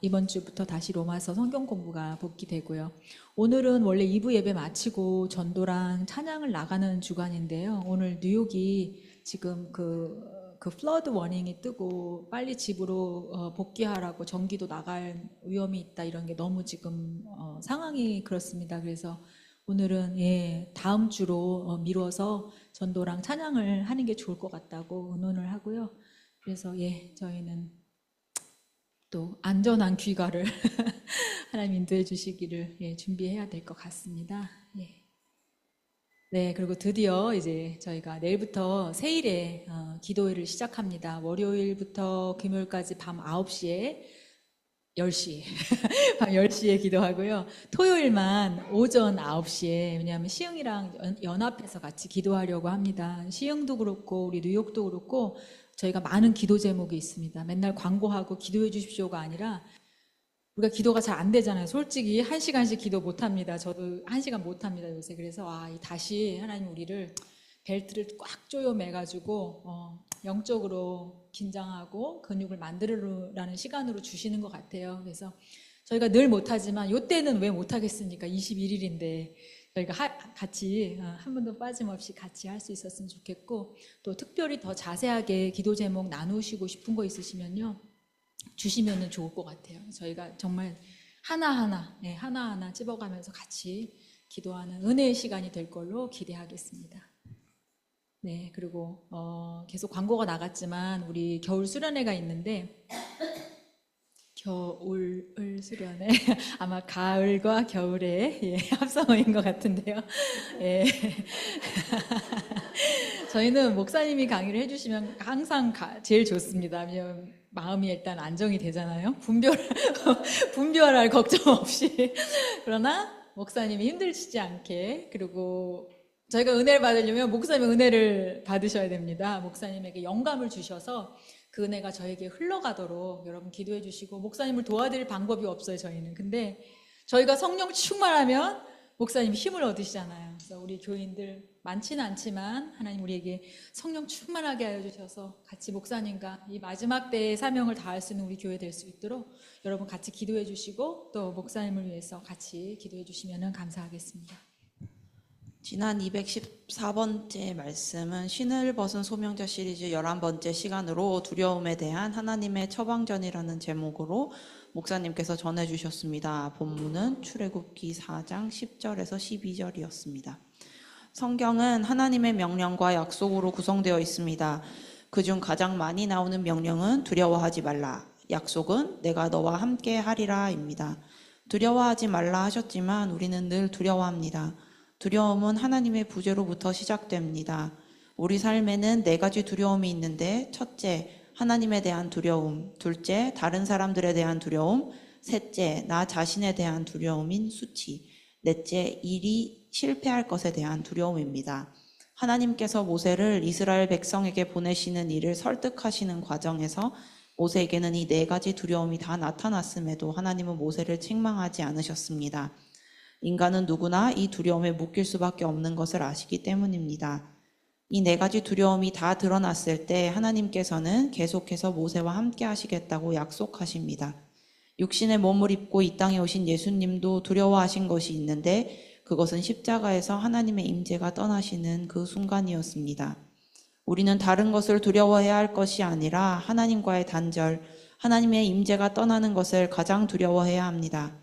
이번 주부터 다시 로마서 성경 공부가 복귀되고요. 오늘은 원래 2부 예배 마치고 전도랑 찬양을 나가는 주간인데요. 오늘 뉴욕이 지금 그 플러드 워닝이 뜨고 빨리 집으로 복귀하라고 전기도 나갈 위험이 있다, 이런 게 너무 지금 상황이 그렇습니다. 그래서 오늘은 다음 주로 미뤄서 전도랑 찬양을 하는 게 좋을 것 같다고 의논을 하고요. 그래서 저희는 또 안전한 귀가를 하나님 인도해 주시기를 준비해야 될 것 같습니다. 네, 그리고 드디어 이제 저희가 내일부터 세일에 기도회를 시작합니다. 월요일부터 금요일까지 밤 9시에 10시 밤 10시에 기도하고요. 토요일만 오전 9시에, 왜냐하면 시흥이랑 연합해서 같이 기도하려고 합니다. 시흥도 그렇고 우리 뉴욕도 그렇고 저희가 많은 기도 제목이 있습니다. 맨날 광고하고 기도해 주십시오가 아니라 우리가 기도가 잘 안 되잖아요. 솔직히 1시간씩 기도 못 합니다. 저도 1시간 못 합니다, 요새. 그래서 다시 하나님 우리를 벨트를 꽉 조여 매가지고 영적으로 긴장하고 근육을 만들으라는 시간으로 주시는 것 같아요. 그래서 저희가 늘 못하지만 요때는 왜 못하겠습니까? 21일인데 저희가 같이 한 번도 빠짐없이 같이 할 수 있었으면 좋겠고, 또 특별히 더 자세하게 기도 제목 나누시고 싶은 거 있으시면요 주시면 좋을 것 같아요. 저희가 정말 하나하나 찝어가면서 같이 기도하는 은혜의 시간이 될 걸로 기대하겠습니다. 네, 그리고 계속 광고가 나갔지만 우리 겨울 수련회가 있는데, 겨울 수련회 아마 가을과 겨울의 합성어인 것 같은데요. 예. 저희는 목사님이 강의를 해주시면 항상 제일 좋습니다. 왜냐면 마음이 일단 안정이 되잖아요. 분별할 걱정 없이. 그러나 목사님이 힘들지 않게, 그리고 저희가 은혜를 받으려면 목사님의 은혜를 받으셔야 됩니다. 목사님에게 영감을 주셔서 그 은혜가 저에게 흘러가도록 여러분 기도해 주시고, 목사님을 도와드릴 방법이 없어요, 저희는. 근데 저희가 성령 충만하면 목사님이 힘을 얻으시잖아요. 그래서 우리 교인들 많지는 않지만 하나님 우리에게 성령 충만하게 하여 주셔서 같이 목사님과 이 마지막 때의 사명을 다할 수 있는 우리 교회 될 수 있도록 여러분 같이 기도해 주시고, 또 목사님을 위해서 같이 기도해 주시면 감사하겠습니다. 지난 214번째 말씀은 신을 벗은 소명자 시리즈 11번째 시간으로 두려움에 대한 하나님의 처방전이라는 제목으로 목사님께서 전해주셨습니다. 본문은 출애굽기 4장 10절에서 12절이었습니다. 성경은 하나님의 명령과 약속으로 구성되어 있습니다. 그중 가장 많이 나오는 명령은 두려워하지 말라, 약속은 내가 너와 함께 하리라입니다. 두려워하지 말라 하셨지만 우리는 늘 두려워합니다. 두려움은 하나님의 부재로부터 시작됩니다. 우리 삶에는 4가지 두려움이 있는데, 첫째, 하나님에 대한 두려움, 둘째, 다른 사람들에 대한 두려움, 셋째, 나 자신에 대한 두려움인 수치, 넷째, 일이 실패할 것에 대한 두려움입니다. 하나님께서 모세를 이스라엘 백성에게 보내시는 일을 설득하시는 과정에서 모세에게는 이 4가지 두려움이 다 나타났음에도 하나님은 모세를 책망하지 않으셨습니다. 인간은 누구나 이 두려움에 묶일 수밖에 없는 것을 아시기 때문입니다. 이 4가지 두려움이 다 드러났을 때 하나님께서는 계속해서 모세와 함께 하시겠다고 약속하십니다. 육신의 몸을 입고 이 땅에 오신 예수님도 두려워하신 것이 있는데, 그것은 십자가에서 하나님의 임재가 떠나시는 그 순간이었습니다. 우리는 다른 것을 두려워해야 할 것이 아니라 하나님과의 단절, 하나님의 임재가 떠나는 것을 가장 두려워해야 합니다.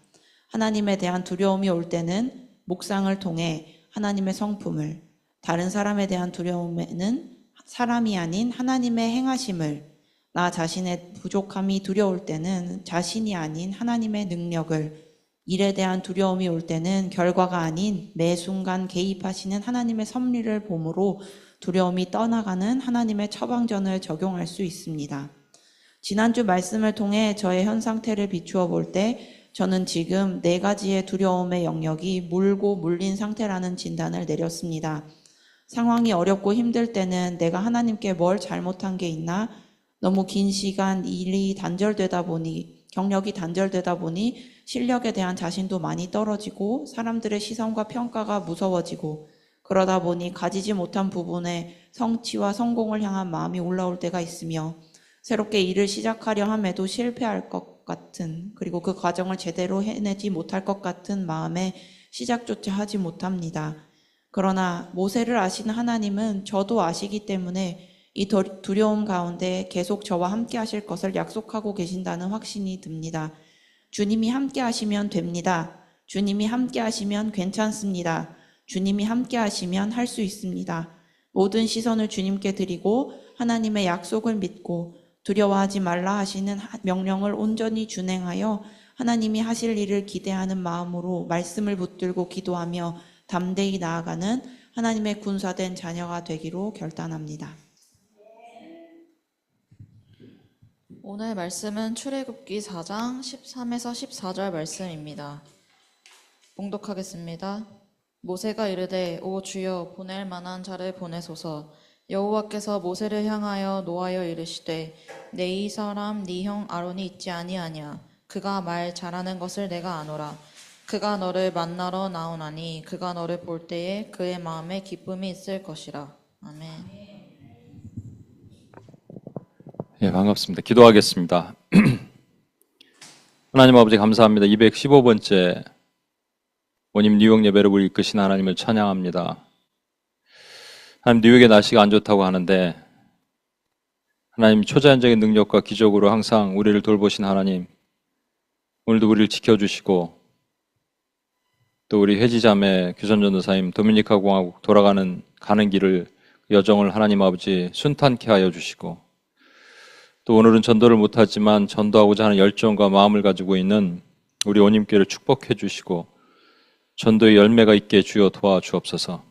하나님에 대한 두려움이 올 때는 묵상을 통해 하나님의 성품을, 다른 사람에 대한 두려움에는 사람이 아닌 하나님의 행하심을, 나 자신의 부족함이 두려울 때는 자신이 아닌 하나님의 능력을, 일에 대한 두려움이 올 때는 결과가 아닌 매 순간 개입하시는 하나님의 섭리를 봄으로 두려움이 떠나가는 하나님의 처방전을 적용할 수 있습니다. 지난주 말씀을 통해 저의 현 상태를 비추어 볼 때 저는 지금 4가지의 두려움의 영역이 물고 물린 상태라는 진단을 내렸습니다. 상황이 어렵고 힘들 때는 내가 하나님께 뭘 잘못한 게 있나? 너무 긴 시간 일이 단절되다 보니, 경력이 단절되다 보니 실력에 대한 자신도 많이 떨어지고 사람들의 시선과 평가가 무서워지고, 그러다 보니 가지지 못한 부분에 성취와 성공을 향한 마음이 올라올 때가 있으며, 새롭게 일을 시작하려 함에도 실패할 것 같은, 그리고 그 과정을 제대로 해내지 못할 것 같은 마음에 시작조차 하지 못합니다. 그러나 모세를 아시는 하나님은 저도 아시기 때문에 이 두려움 가운데 계속 저와 함께 하실 것을 약속하고 계신다는 확신이 듭니다. 주님이 함께 하시면 됩니다. 주님이 함께 하시면 괜찮습니다. 주님이 함께 하시면 할 수 있습니다. 모든 시선을 주님께 드리고 하나님의 약속을 믿고 두려워하지 말라 하시는 명령을 온전히 준행하여 하나님이 하실 일을 기대하는 마음으로 말씀을 붙들고 기도하며 담대히 나아가는 하나님의 군사된 자녀가 되기로 결단합니다. 오늘 말씀은 출애굽기 4장 13에서 14절 말씀입니다. 봉독하겠습니다. 모세가 이르되 오 주여 보낼 만한 자를 보내소서. 여호와께서 모세를 향하여 노하여 이르시되 내 이 사람 네 형 아론이 있지 아니하냐. 그가 말 잘하는 것을 내가 아노라. 그가 너를 만나러 나오나니 그가 너를 볼 때에 그의 마음에 기쁨이 있을 것이라. 아멘. 예, 반갑습니다. 기도하겠습니다. 하나님 아버지 감사합니다. 215번째 원님 뉴욕 예배를 우리 이끄신 하나님을 찬양합니다. 하나님 뉴욕의 날씨가 안 좋다고 하는데 하나님 초자연적인 능력과 기적으로 항상 우리를 돌보신 하나님, 오늘도 우리를 지켜주시고 또 우리 회지자매 규선전도사님 도미니카 공화국 가는 길을 여정을 하나님 아버지 순탄케 하여 주시고 또 오늘은 전도를 못하지만 전도하고자 하는 열정과 마음을 가지고 있는 우리 원님께를 축복해 주시고 전도의 열매가 있게 주여 도와주옵소서.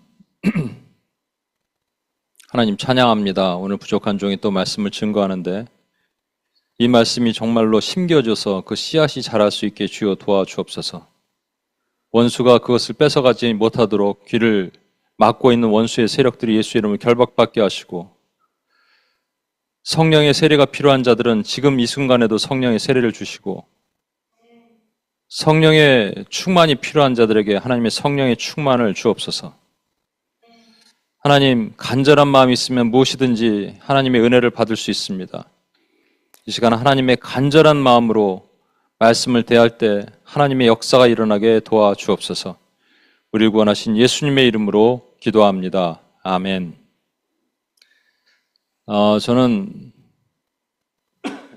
하나님 찬양합니다. 오늘 부족한 종이 또 말씀을 증거하는데 이 말씀이 정말로 심겨져서 그 씨앗이 자랄 수 있게 주여 도와주옵소서. 원수가 그것을 뺏어가지 못하도록 귀를 막고 있는 원수의 세력들이 예수 이름을 결박받게 하시고 성령의 세례가 필요한 자들은 지금 이 순간에도 성령의 세례를 주시고 성령의 충만이 필요한 자들에게 하나님의 성령의 충만을 주옵소서. 하나님, 간절한 마음이 있으면 무엇이든지 하나님의 은혜를 받을 수 있습니다. 이 시간 하나님의 간절한 마음으로 말씀을 대할 때 하나님의 역사가 일어나게 도와주옵소서. 우리를 구원하신 예수님의 이름으로 기도합니다. 아멘. 저는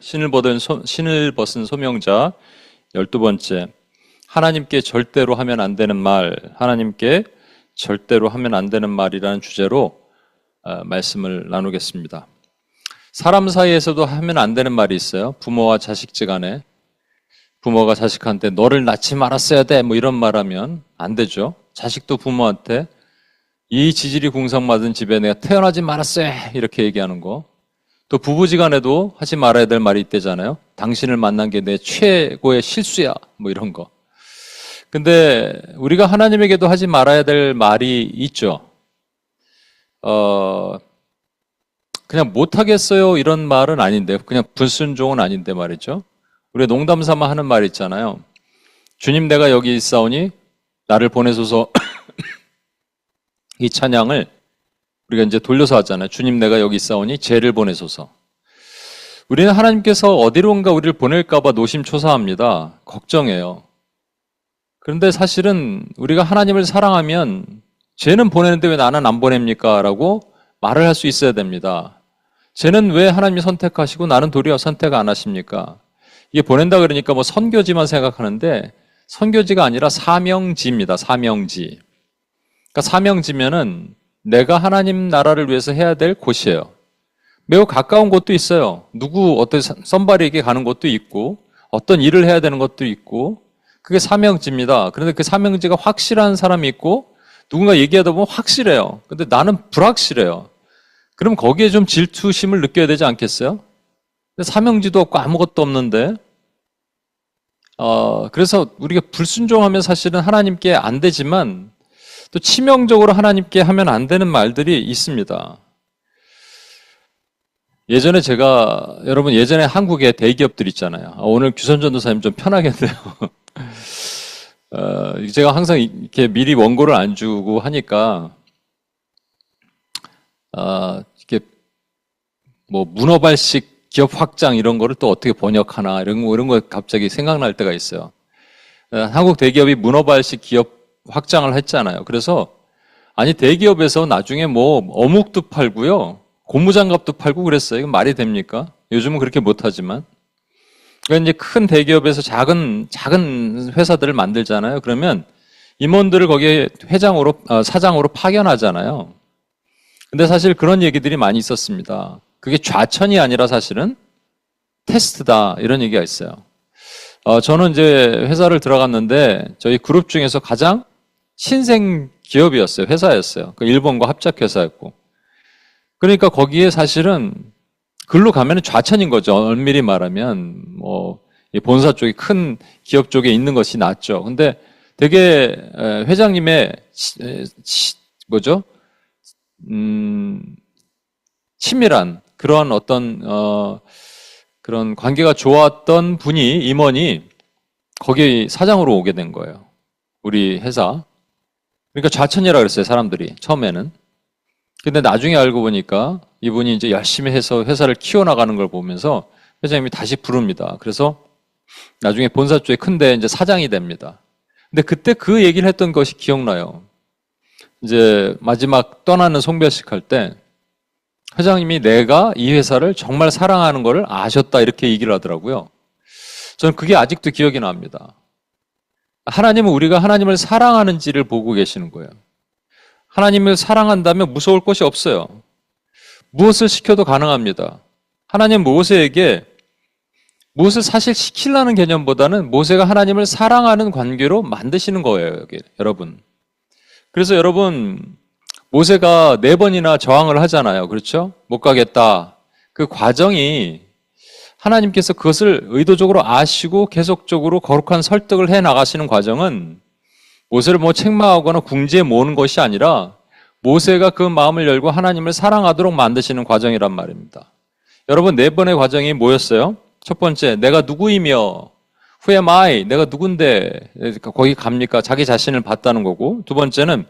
신을 벗은 소명자 12번째, 하나님께 절대로 하면 안 되는 말, 하나님께 절대로 하면 안 되는 말이라는 주제로 말씀을 나누겠습니다. 사람 사이에서도 하면 안 되는 말이 있어요. 부모와 자식지간에 부모가 자식한테 너를 낳지 말았어야 돼 뭐 이런 말하면 안 되죠. 자식도 부모한테 이 지질이 궁상맞은 집에 내가 태어나지 말았어야 해 이렇게 얘기하는 거. 또 부부지간에도 하지 말아야 될 말이 있대잖아요. 당신을 만난 게 내 최고의 실수야 뭐 이런 거. 근데 우리가 하나님에게도 하지 말아야 될 말이 있죠. 그냥 못하겠어요 이런 말은 아닌데, 그냥 불순종은 아닌데 말이죠. 우리가 농담 삼아 하는 말 있잖아요. 주님 내가 여기 있사오니 나를 보내소서. 이 찬양을 우리가 이제 돌려서 하잖아요. 주님 내가 여기 있사오니 죄를 보내소서. 우리는 하나님께서 어디론가 우리를 보낼까 봐 노심초사합니다. 걱정해요. 그런데 사실은 우리가 하나님을 사랑하면 쟤는 보내는데 왜 나는 안 보냅니까? 라고 말을 할 수 있어야 됩니다. 쟤는 왜 하나님이 선택하시고 나는 도리어 선택 안 하십니까? 이게 보낸다 그러니까 뭐 선교지만 생각하는데 선교지가 아니라 사명지입니다. 사명지. 그러니까 사명지면은 내가 하나님 나라를 위해서 해야 될 곳이에요. 매우 가까운 곳도 있어요. 어떤 썸바리에게 가는 곳도 있고 어떤 일을 해야 되는 것도 있고 그게 사명지입니다. 그런데 그 사명지가 확실한 사람이 있고 누군가 얘기하다 보면 확실해요. 근데 나는 불확실해요. 그럼 거기에 좀 질투심을 느껴야 되지 않겠어요? 근데 사명지도 없고 아무것도 없는데 그래서 우리가 불순종하면 사실은 하나님께 안 되지만 또 치명적으로 하나님께 하면 안 되는 말들이 있습니다. 여러분 예전에 한국에 대기업들 있잖아요. 오늘 규선전도사님 좀 편하겠네요. 제가 항상 이렇게 미리 원고를 안 주고 하니까 이렇게 뭐 문어발식 기업 확장 이런 거를 또 어떻게 번역하나 이런 거 갑자기 생각날 때가 있어요. 한국 대기업이 문어발식 기업 확장을 했잖아요. 그래서 아니 대기업에서 나중에 뭐 어묵도 팔고요, 고무장갑도 팔고 그랬어요. 이건 말이 됩니까? 요즘은 그렇게 못하지만. 그러니까 이제 큰 대기업에서 작은 회사들을 만들잖아요. 그러면 임원들을 거기에 사장으로 파견하잖아요. 근데 사실 그런 얘기들이 많이 있었습니다. 그게 좌천이 아니라 사실은 테스트다 이런 얘기가 있어요. 저는 이제 회사를 들어갔는데 저희 그룹 중에서 가장 신생 기업이었어요. 회사였어요. 그 일본과 합작회사였고. 그러니까 거기에 사실은 글로 가면 좌천인 거죠. 엄밀히 말하면 뭐 본사 쪽이 큰 기업 쪽에 있는 것이 낫죠. 근데 되게 회장님의 치밀한 그런 어떤 그런 관계가 좋았던 임원이 거기 사장으로 오게 된 거예요. 우리 회사. 그러니까 좌천이라 그랬어요, 사람들이. 처음에는. 근데 나중에 알고 보니까 이분이 이제 열심히 해서 회사를 키워나가는 걸 보면서 회장님이 다시 부릅니다. 그래서 나중에 본사 쪽에 큰데 이제 사장이 됩니다. 근데 그때 그 얘기를 했던 것이 기억나요. 이제 마지막 떠나는 송별식 할 때 회장님이 내가 이 회사를 정말 사랑하는 것을 아셨다 이렇게 얘기를 하더라고요. 저는 그게 아직도 기억이 납니다. 하나님은 우리가 하나님을 사랑하는지를 보고 계시는 거예요. 하나님을 사랑한다면 무서울 것이 없어요. 무엇을 시켜도 가능합니다. 하나님 모세에게 무엇을 사실 시키려는 개념보다는 모세가 하나님을 사랑하는 관계로 만드시는 거예요, 여기, 여러분. 그래서 여러분, 모세가 4번이나 저항을 하잖아요. 그렇죠? 못 가겠다. 그 과정이 하나님께서 그것을 의도적으로 아시고 계속적으로 거룩한 설득을 해 나가시는 과정은 모세를 뭐 책망하거나 궁지에 모으는 것이 아니라 모세가 그 마음을 열고 하나님을 사랑하도록 만드시는 과정이란 말입니다. 여러분, 4번의 과정이 뭐였어요? 첫 번째, 내가 누구이며 Who am I? 내가 누군데 거기 갑니까? 자기 자신을 봤다는 거고, 두 번째는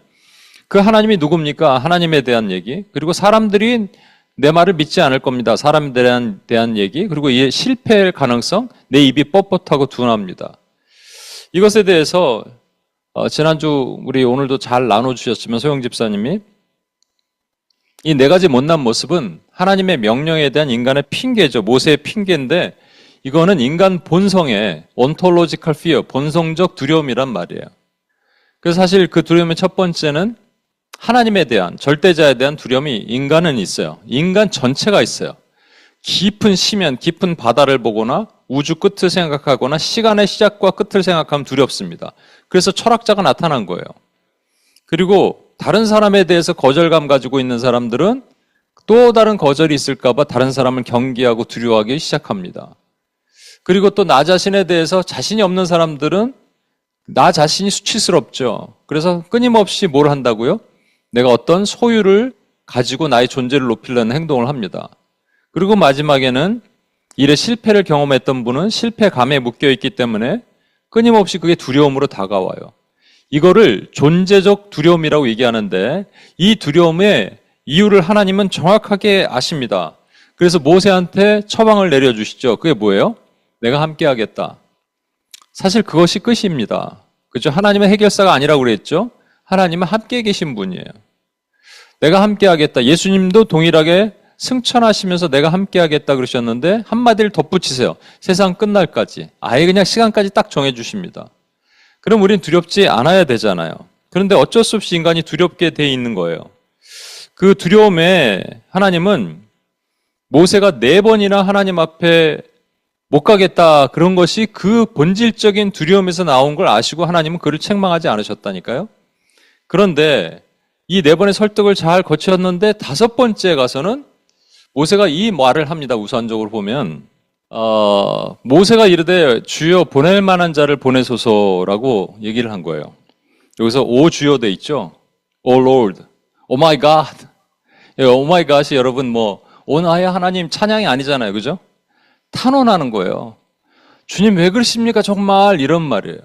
그 하나님이 누굽니까? 하나님에 대한 얘기. 그리고 사람들이 내 말을 믿지 않을 겁니다. 사람에 대한 얘기. 그리고 이 실패할 가능성, 내 입이 뻣뻣하고 둔합니다. 이것에 대해서 지난주 우리 오늘도 잘 나눠주셨지만 소영 집사님이 이 4가지 못난 모습은 하나님의 명령에 대한 인간의 핑계죠. 모세의 핑계인데 이거는 인간 본성의 ontological fear, 본성적 두려움이란 말이에요. 그래서 사실 그 두려움의 첫 번째는 하나님에 대한, 절대자에 대한 두려움이 인간은 있어요. 인간 전체가 있어요. 깊은 심연, 깊은 바다를 보거나 우주 끝을 생각하거나 시간의 시작과 끝을 생각하면 두렵습니다. 그래서 철학자가 나타난 거예요. 그리고 다른 사람에 대해서 거절감 가지고 있는 사람들은 또 다른 거절이 있을까 봐 다른 사람을 경계하고 두려워하기 시작합니다. 그리고 또 나 자신에 대해서 자신이 없는 사람들은 나 자신이 수치스럽죠. 그래서 끊임없이 뭘 한다고요? 내가 어떤 소유를 가지고 나의 존재를 높이려는 행동을 합니다. 그리고 마지막에는 일에 실패를 경험했던 분은 실패감에 묶여있기 때문에 끊임없이 그게 두려움으로 다가와요. 이거를 존재적 두려움이라고 얘기하는데 이 두려움의 이유를 하나님은 정확하게 아십니다. 그래서 모세한테 처방을 내려주시죠. 그게 뭐예요? 내가 함께 하겠다. 사실 그것이 끝입니다. 그죠? 하나님은 해결사가 아니라고 그랬죠? 하나님은 함께 계신 분이에요. 내가 함께 하겠다. 예수님도 동일하게 승천하시면서 내가 함께 하겠다 그러셨는데 한마디를 덧붙이세요. 세상 끝날까지. 아예 그냥 시간까지 딱 정해주십니다. 그럼 우린 두렵지 않아야 되잖아요. 그런데 어쩔 수 없이 인간이 두렵게 돼 있는 거예요. 그 두려움에 하나님은 모세가 4번이나 하나님 앞에 못 가겠다 그런 것이 그 본질적인 두려움에서 나온 걸 아시고 하나님은 그를 책망하지 않으셨다니까요. 그런데 이 4번의 설득을 잘 거쳤는데 5번째에 가서는 모세가 이 말을 합니다. 우선적으로 보면 모세가 이르되 주여 보낼 만한 자를 보내소서라고 얘기를 한 거예요. 여기서 오 주여 돼 있죠. 오 Lord, 오 마이 갓. 오 마이 갓이 여러분 뭐 오 나의 하나님 찬양이 아니잖아요. 그죠? 탄원하는 거예요. 주님 왜 그러십니까 정말 이런 말이에요.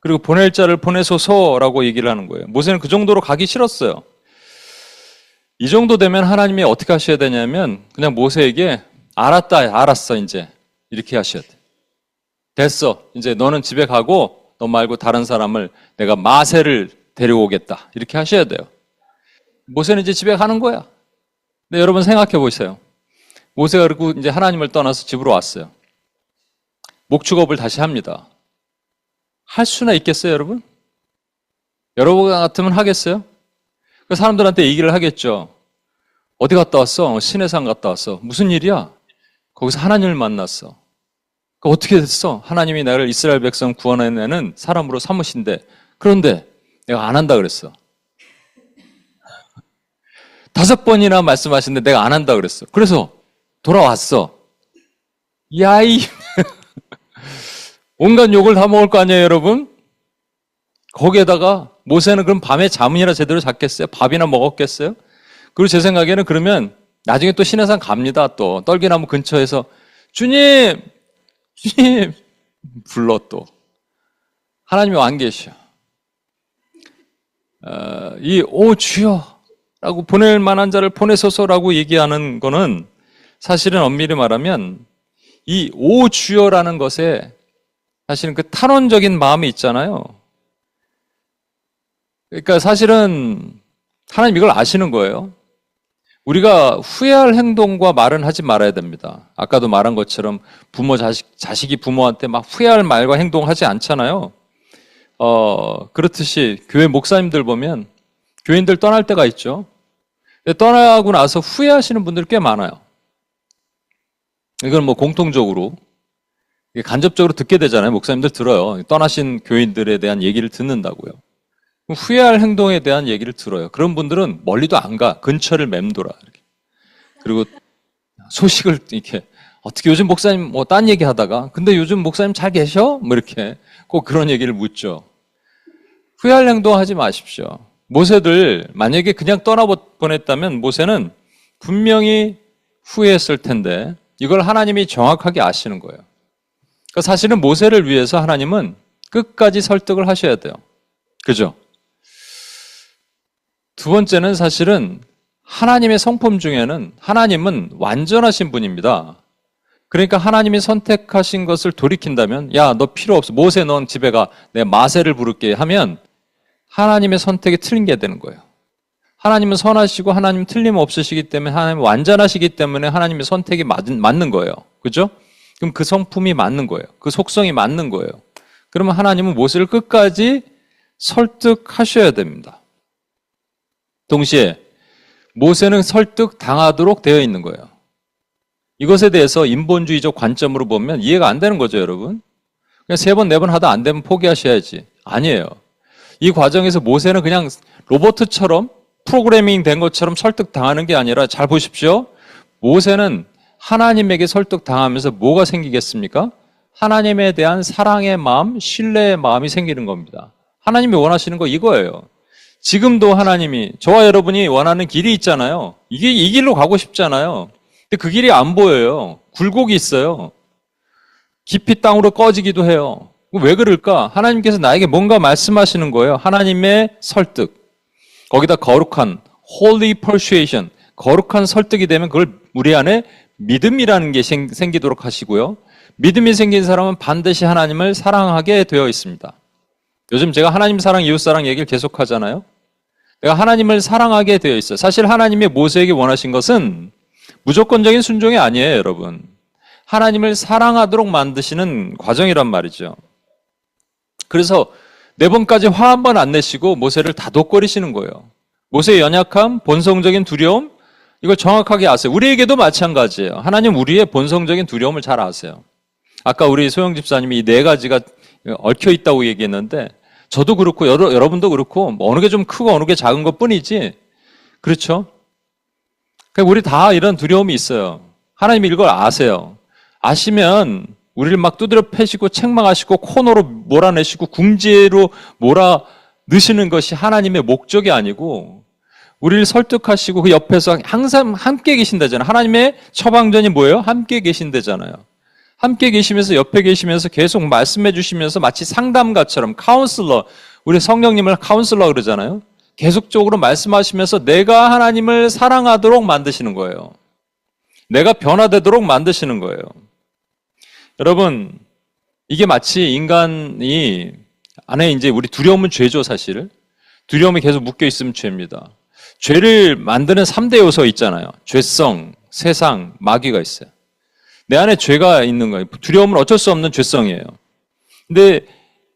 그리고 보낼 자를 보내소서라고 얘기를 하는 거예요. 모세는 그 정도로 가기 싫었어요. 이 정도 되면 하나님이 어떻게 하셔야 되냐면 그냥 모세에게 알았다, 알았어 이제 이렇게 하셔야 돼. 됐어. 이제 너는 집에 가고 너 말고 다른 사람을 내가 마세를 데려오겠다. 이렇게 하셔야 돼요. 모세는 이제 집에 가는 거야. 근데 여러분 생각해 보세요. 모세가 그리고 이제 하나님을 떠나서 집으로 왔어요. 목축업을 다시 합니다. 할 수나 있겠어요, 여러분? 여러분 같으면 하겠어요? 그 사람들한테 얘기를 하겠죠. 어디 갔다 왔어? 시내산 갔다 왔어. 무슨 일이야? 거기서 하나님을 만났어. 어떻게 됐어? 하나님이 나를 이스라엘 백성 구원해내는 사람으로 삼으신데 그런데 내가 안 한다 그랬어. 5번이나 말씀하시는데 내가 안 한다 그랬어. 그래서 돌아왔어. 야이 온갖 욕을 다 먹을 거 아니에요, 여러분? 거기에다가 모세는 그럼 밤에 잠이나 제대로 잤겠어요? 밥이나 먹었겠어요? 그리고 제 생각에는 그러면 나중에 또 시내산 갑니다. 또 떨기나무 근처에서 주님 불러 또 하나님이 안 계셔. 오 주여라고 보낼 만한 자를 보내소서라고 얘기하는 거는 사실은 엄밀히 말하면 이 오 주여라는 것에 사실은 그 탄원적인 마음이 있잖아요. 그러니까 사실은 하나님 이걸 아시는 거예요. 우리가 후회할 행동과 말은 하지 말아야 됩니다. 아까도 말한 것처럼 자식이 부모한테 막 후회할 말과 행동하지 않잖아요. 그렇듯이 교회 목사님들 보면 교인들 떠날 때가 있죠. 떠나고 나서 후회하시는 분들이 꽤 많아요. 이건 뭐 공통적으로 간접적으로 듣게 되잖아요. 목사님들 들어요. 떠나신 교인들에 대한 얘기를 듣는다고요. 후회할 행동에 대한 얘기를 들어요. 그런 분들은 멀리도 안 가. 근처를 맴돌아. 이렇게. 그리고 소식을 이렇게 어떻게 요즘 목사님 뭐 딴 얘기 하다가 근데 요즘 목사님 잘 계셔? 뭐 이렇게 꼭 그런 얘기를 묻죠. 후회할 행동 하지 마십시오. 모세들 만약에 그냥 떠나보냈다면 모세는 분명히 후회했을 텐데 이걸 하나님이 정확하게 아시는 거예요. 그러니까 사실은 모세를 위해서 하나님은 끝까지 설득을 하셔야 돼요. 그죠? 두 번째는 사실은 하나님의 성품 중에는 하나님은 완전하신 분입니다. 그러니까 하나님이 선택하신 것을 돌이킨다면 야, 너 필요 없어. 모세 넌 집에 가. 내 마세를 부를게 하면 하나님의 선택이 틀린 게 되는 거예요. 하나님은 선하시고 하나님은 틀림없으시기 때문에 하나님은 완전하시기 때문에 하나님의 선택이 맞는 거예요. 그죠? 그럼 그 성품이 맞는 거예요. 그 속성이 맞는 거예요. 그러면 하나님은 모세를 끝까지 설득하셔야 됩니다. 동시에 모세는 설득당하도록 되어 있는 거예요. 이것에 대해서 인본주의적 관점으로 보면 이해가 안 되는 거죠, 여러분. 그냥 3번, 4번 하다 안 되면 포기하셔야지. 아니에요. 이 과정에서 모세는 그냥 로봇처럼 프로그래밍 된 것처럼 설득당하는 게 아니라 잘 보십시오. 모세는 하나님에게 설득당하면서 뭐가 생기겠습니까? 하나님에 대한 사랑의 마음, 신뢰의 마음이 생기는 겁니다. 하나님이 원하시는 거 이거예요. 지금도 하나님이 저와 여러분이 원하는 길이 있잖아요. 이게 이 길로 가고 싶잖아요. 근데 그 길이 안 보여요. 굴곡이 있어요. 깊이 땅으로 꺼지기도 해요. 왜 그럴까? 하나님께서 나에게 뭔가 말씀하시는 거예요. 하나님의 설득. 거기다 거룩한 holy persuasion, 거룩한 설득이 되면 그걸 우리 안에 믿음이라는 게 생기도록 하시고요. 믿음이 생긴 사람은 반드시 하나님을 사랑하게 되어 있습니다. 요즘 제가 하나님 사랑, 이웃 사랑 얘기를 계속 하잖아요. 내가 하나님을 사랑하게 되어 있어요. 사실 하나님이 모세에게 원하신 것은 무조건적인 순종이 아니에요, 여러분. 하나님을 사랑하도록 만드시는 과정이란 말이죠. 그래서 4번까지 화 한 번 안 내시고 모세를 다독거리시는 거예요. 모세의 연약함, 본성적인 두려움, 이걸 정확하게 아세요. 우리에게도 마찬가지예요. 하나님 우리의 본성적인 두려움을 잘 아세요. 아까 우리 소영 집사님이 이 4가지가 얽혀 있다고 얘기했는데 저도 그렇고 여러분도 그렇고 어느 게 좀 크고 어느 게 작은 것 뿐이지. 그렇죠? 그러니까 우리 다 이런 두려움이 있어요. 하나님이 이걸 아세요. 아시면 우리를 막 두드려 패시고 책망하시고 코너로 몰아내시고 궁지로 몰아넣으시는 것이 하나님의 목적이 아니고 우리를 설득하시고 그 옆에서 항상 함께 계신다잖아요. 하나님의 처방전이 뭐예요? 함께 계신다잖아요. 함께 계시면서 옆에 계시면서 계속 말씀해 주시면서 마치 상담가처럼 카운슬러, 우리 성령님을 카운슬러 그러잖아요. 계속적으로 말씀하시면서 내가 하나님을 사랑하도록 만드시는 거예요. 내가 변화되도록 만드시는 거예요. 여러분, 이게 마치 인간이 안에 이제 우리 두려움은 죄죠, 사실. 두려움이 계속 묶여 있으면 죄입니다. 죄를 만드는 3대 요소 있잖아요. 죄성, 세상, 마귀가 있어요. 내 안에 죄가 있는 거예요. 두려움은 어쩔 수 없는 죄성이에요. 근데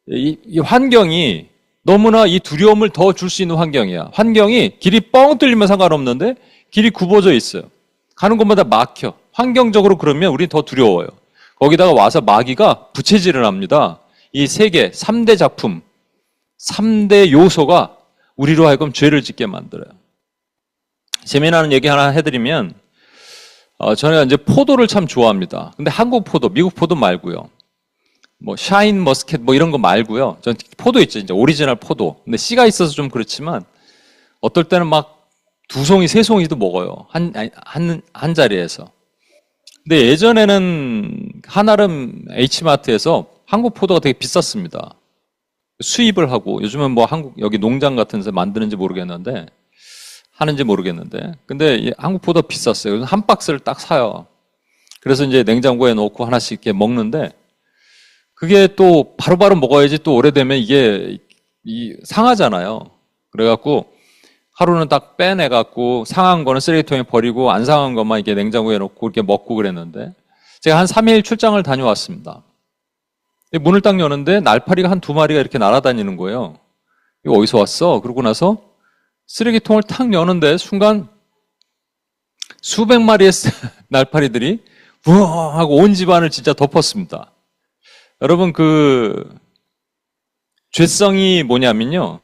이 환경이 너무나 이 두려움을 더 줄 수 있는 환경이야. 환경이 길이 뻥 뚫리면 상관없는데 길이 굽어져 있어요. 가는 곳마다 막혀. 환경적으로 그러면 우리 더 두려워요. 거기다가 와서 마귀가 부채질을 합니다. 이 3개, 3대 작품, 3대 요소가 우리로 하여금 죄를 짓게 만들어요. 재미나는 얘기 하나 해드리면 저는 이제 포도를 참 좋아합니다. 근데 한국 포도, 미국 포도 말고요. 뭐 샤인 머스켓 뭐 이런 거 말고요. 전 포도 있죠, 이제 오리지널 포도. 근데 씨가 있어서 좀 그렇지만 어떨 때는 막 2송이, 3송이도 먹어요. 한 자리에서. 근데 예전에는 한아름 H마트에서 한국 포도가 되게 비쌌습니다. 수입을 하고, 요즘은 뭐 한국 여기 농장 같은 데서 만드는지 모르겠는데, 하는지 모르겠는데, 근데 한국보다 비쌌어요. 그래서 한 박스를 딱 사요. 그래서 이제 냉장고에 넣고 하나씩 이렇게 먹는데, 그게 또 바로바로 먹어야지 또 오래되면 이게 상하잖아요. 그래갖고 하루는 딱 빼내갖고 상한 거는 쓰레기통에 버리고 안 상한 것만 이렇게 냉장고에 넣고 이렇게 먹고 그랬는데, 제가 한 3일 출장을 다녀왔습니다. 문을 딱 여는데 날파리가 한 2마리가 이렇게 날아다니는 거예요. 이거 어디서 왔어? 그러고 나서 쓰레기통을 탁 여는데 순간 수백 마리의 날파리들이 우와 하고 온 집안을 진짜 덮었습니다. 여러분, 죄성이 뭐냐면요,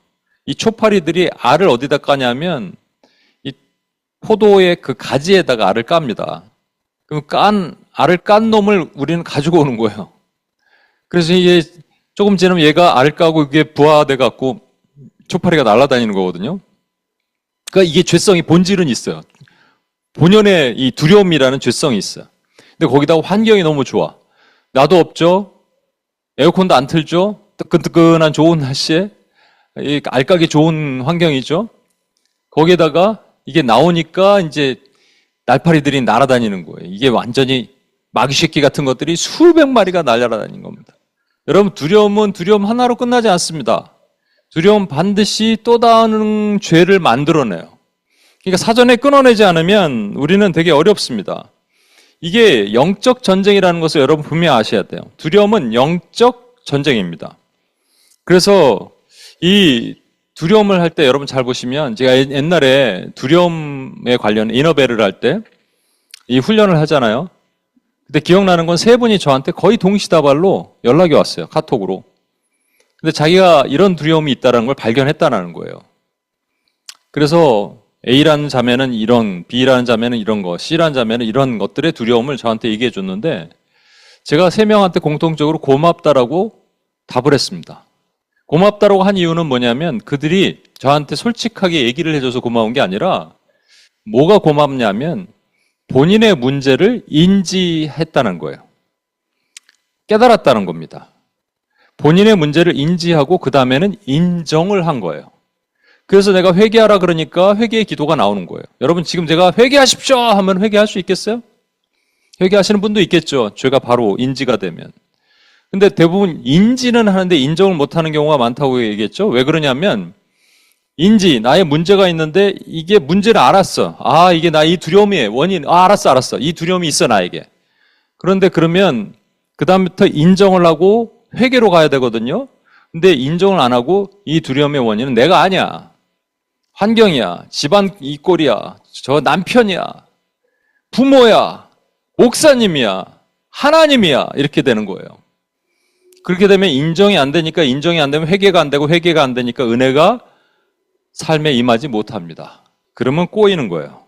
이 초파리들이 알을 어디다 까냐면 이 포도의 그 가지에다가 알을 깝니다. 그럼 알을 깐 놈을 우리는 가지고 오는 거예요. 그래서 이게 조금 지나면 얘가 알을 까고 이게 부화돼 갖고 초파리가 날아다니는 거거든요. 그러니까 이게 죄성이, 본질은 있어요. 본연의 이 두려움이라는 죄성이 있어요. 근데 거기다가 환경이 너무 좋아. 나도 없죠. 에어컨도 안 틀죠. 뜨끈뜨끈한 좋은 날씨에 이 알까기 좋은 환경이죠. 거기에다가 이게 나오니까 이제 날파리들이 날아다니는 거예요. 이게 완전히 마귀 새끼 같은 것들이 수백 마리가 날아다니는 겁니다. 여러분, 두려움은 두려움 하나로 끝나지 않습니다. 두려움 반드시 또 다른 죄를 만들어내요. 그러니까 사전에 끊어내지 않으면 우리는 되게 어렵습니다. 이게 영적 전쟁이라는 것을 여러분 분명히 아셔야 돼요. 두려움은 영적 전쟁입니다. 그래서 이 두려움을 할 때 여러분 잘 보시면, 제가 옛날에 두려움에 관련 이너벨을 할 때 이 훈련을 하잖아요. 근데 기억나는 건 3분이 저한테 거의 동시다발로 연락이 왔어요. 카톡으로. 근데 자기가 이런 두려움이 있다는 걸 발견했다는 거예요. 그래서 A라는 자매는 이런, B라는 자매는 이런 거, C라는 자매는 이런 것들의 두려움을 저한테 얘기해 줬는데, 제가 3명한테 공통적으로 고맙다라고 답을 했습니다. 고맙다라고 한 이유는 뭐냐면, 그들이 저한테 솔직하게 얘기를 해줘서 고마운 게 아니라, 뭐가 고맙냐면 본인의 문제를 인지했다는 거예요. 깨달았다는 겁니다. 본인의 문제를 인지하고 그 다음에는 인정을 한 거예요. 그래서 내가 회개하라 그러니까 회개의 기도가 나오는 거예요. 여러분, 지금 제가 회개하십시오 하면 회개할 수 있겠어요? 회개하시는 분도 있겠죠. 죄가 바로 인지가 되면. 근데 대부분 인지는 하는데 인정을 못하는 경우가 많다고 얘기했죠. 왜 그러냐면, 나의 문제가 있는데 이게 문제를 알았어. 이게 나 이 두려움의 원인. 알았어. 이 두려움이 있어, 나에게. 그런데 그러면 그 다음부터 인정을 하고 회개로 가야 되거든요. 근데 인정을 안 하고 이 두려움의 원인은 내가 아니야. 환경이야. 집안 이 꼴이야. 저 남편이야. 부모야. 목사님이야. 하나님이야. 이렇게 되는 거예요. 그렇게 되면 인정이 안 되니까, 인정이 안 되면 회개가 안 되고, 회개가 안 되니까 은혜가 삶에 임하지 못합니다. 그러면 꼬이는 거예요.